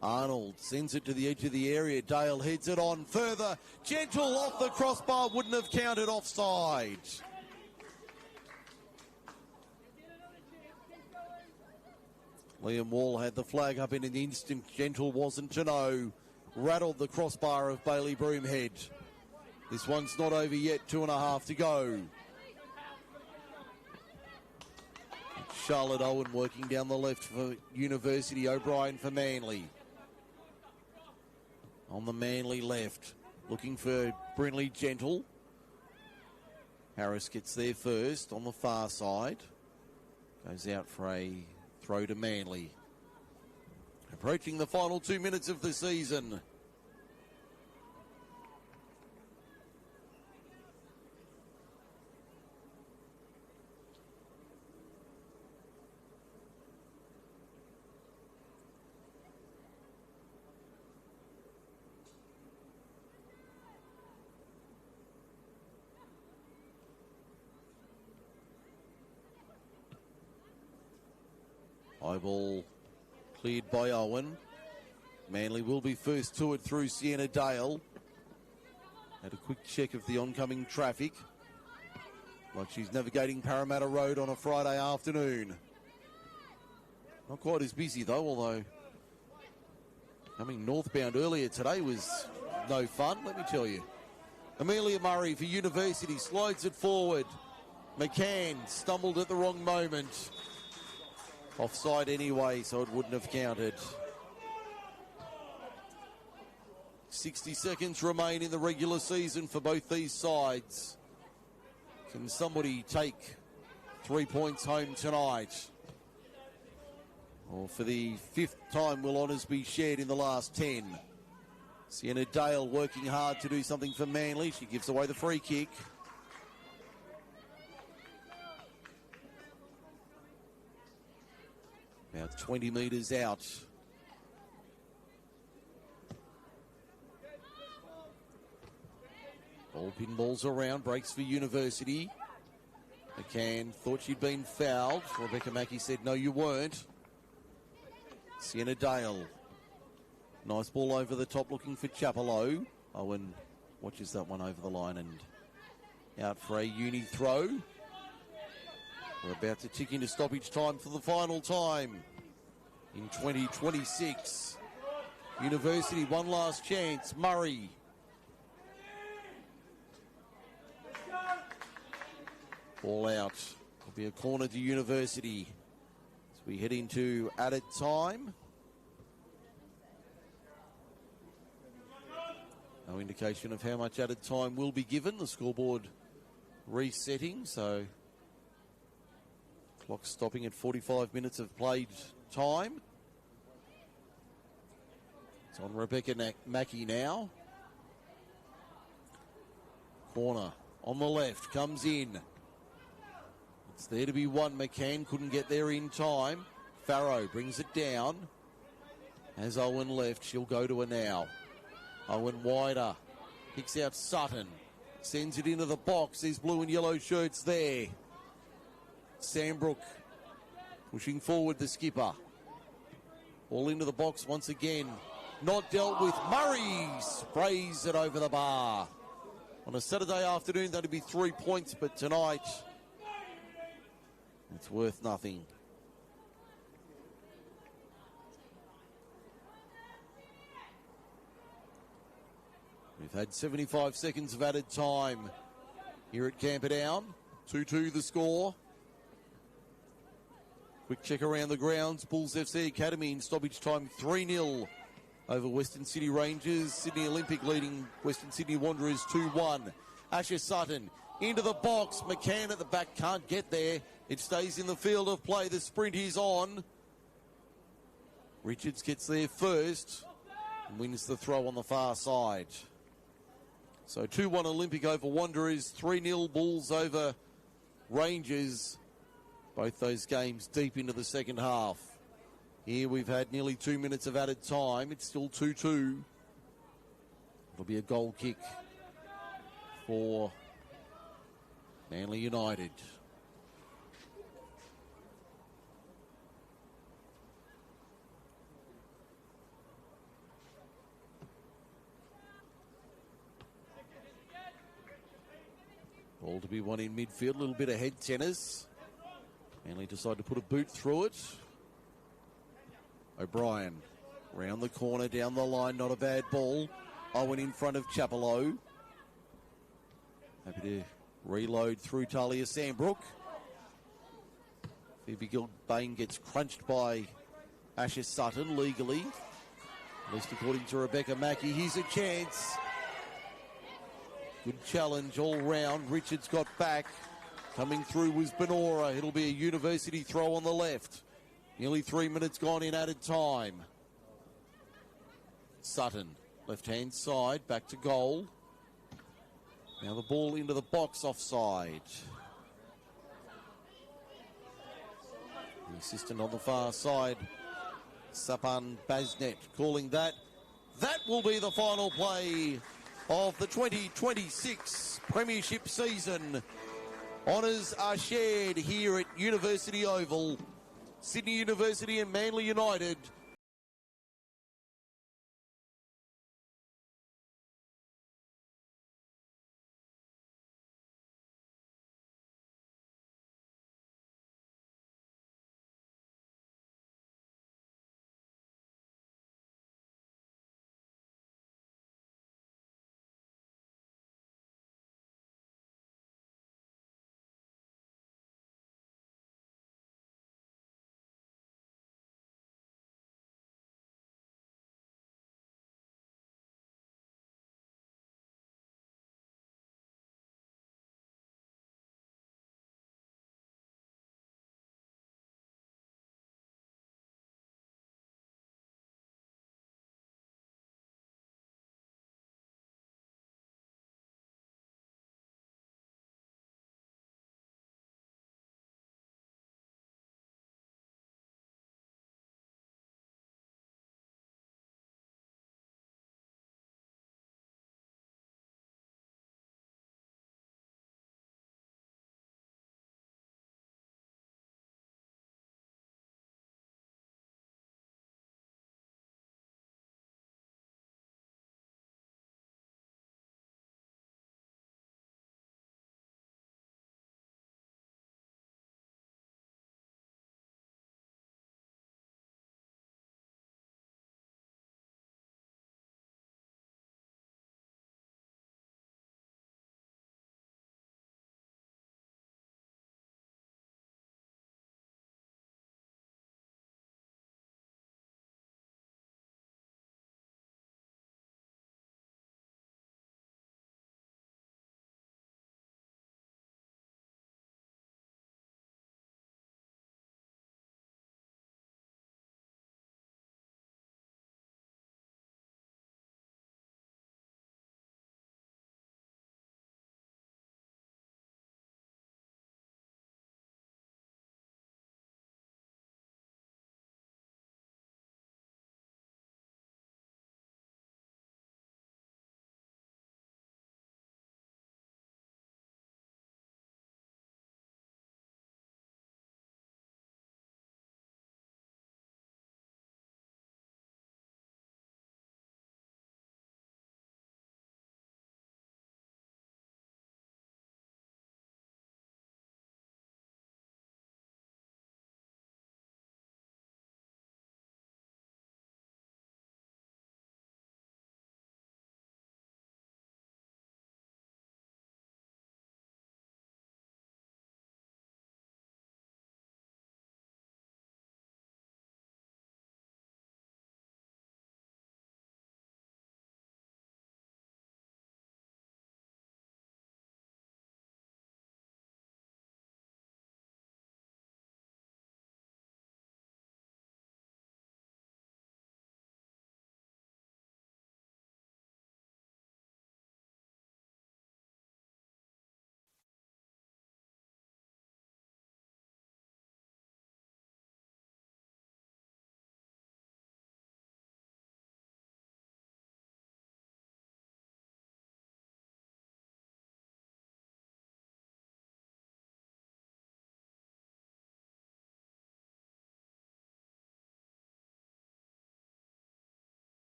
Arnold sends it to the edge of the area. Dale heads it on further. Gentle off the crossbar, wouldn't have counted offside. Liam Wall had the flag up in an instant. Gentle wasn't to know. Rattled the crossbar of Bailey Broomhead. This one's not over yet. 2.5 to go. Charlotte Owen working down the left for University. O'Brien for Manly. On the Manly left, looking for Brinley Gentle. Harris gets there first on the far side. Goes out for a throw to Manly. Approaching the final 2 minutes of the season. High ball cleared by Owen. Manly will be first to it through Sienna Dale. Had a quick check of the oncoming traffic. Like she's navigating Parramatta Road on a Friday afternoon. Not quite as busy though, although coming northbound earlier today was no fun, let me tell you. Amelia Murray for University slides it forward. McCann stumbled at the wrong moment. Offside anyway, so it wouldn't have counted. 60 seconds remain in the regular season for both these sides. Can somebody take 3 points home tonight? Or for the 5th time will honours be shared in the last 10? Sienna Dale working hard to do something for Manly. She gives away the free kick. About 20 metres out. Ball pinballs around, breaks for University. McCann thought she'd been fouled. Rebecca Mackey said, no, you weren't. Sienna Dale. Nice ball over the top looking for Chapello. Owen watches that one over the line and out for a Uni throw. We're about to tick into stoppage time for the final time in 2026. University, one last chance. Murray. Ball out. Will be a corner to University as we head into added time. No indication of how much added time will be given. The scoreboard resetting, so clock stopping at 45 minutes of played time. It's on Rebecca Mackey now. Corner on the left, comes in. It's there to be one. McCann couldn't get there in time. Farrow brings it down. Has Owen left, she'll go to her now. Owen wider, picks out Sutton, sends it into the box. There's blue and yellow shirts there. Sandbrook pushing forward, the skipper. All into the box once again. Not dealt with. Murray sprays it over the bar. On a Saturday afternoon, that'd be 3 points, but tonight it's worth nothing. We've had 75 seconds of added time here at Camperdown. 2-2 the score. Quick check around the grounds. Bulls FC Academy in stoppage time 3-0 over Western Sydney Rangers. Sydney Olympic leading Western Sydney Wanderers 2-1. Asher Sutton into the box. McCann at the back can't get there. It stays in the field of play. The sprint is on. Richards gets there first and wins the throw on the far side. So 2-1 Olympic over Wanderers, 3-0 Bulls over Rangers. Both those games deep into the second half. Here we've had nearly 2 minutes of added time. It's still 2-2. It'll be a goal kick for Manly United. Ball to be won in midfield, a little bit of head tennis. Manly decide to put a boot through it. O'Brien round the corner, down the line, not a bad ball. Owen in front of Chapello. Happy to reload through Talia Sandbrook. Phoebe Gilbane gets crunched by Asher Sutton legally. At least according to Rebecca Mackey. Here's a chance. Good challenge all round. Richards got back. Coming through was Benora. It'll be a University throw on the left. Nearly 3 minutes gone in added time. Sutton, left-hand side, back to goal. Now the ball into the box offside. The assistant on the far side, Sapan Basnet, calling that. That will be the final play of the 2026 Premiership season. Honours are shared here at University Oval. Sydney University and Manly United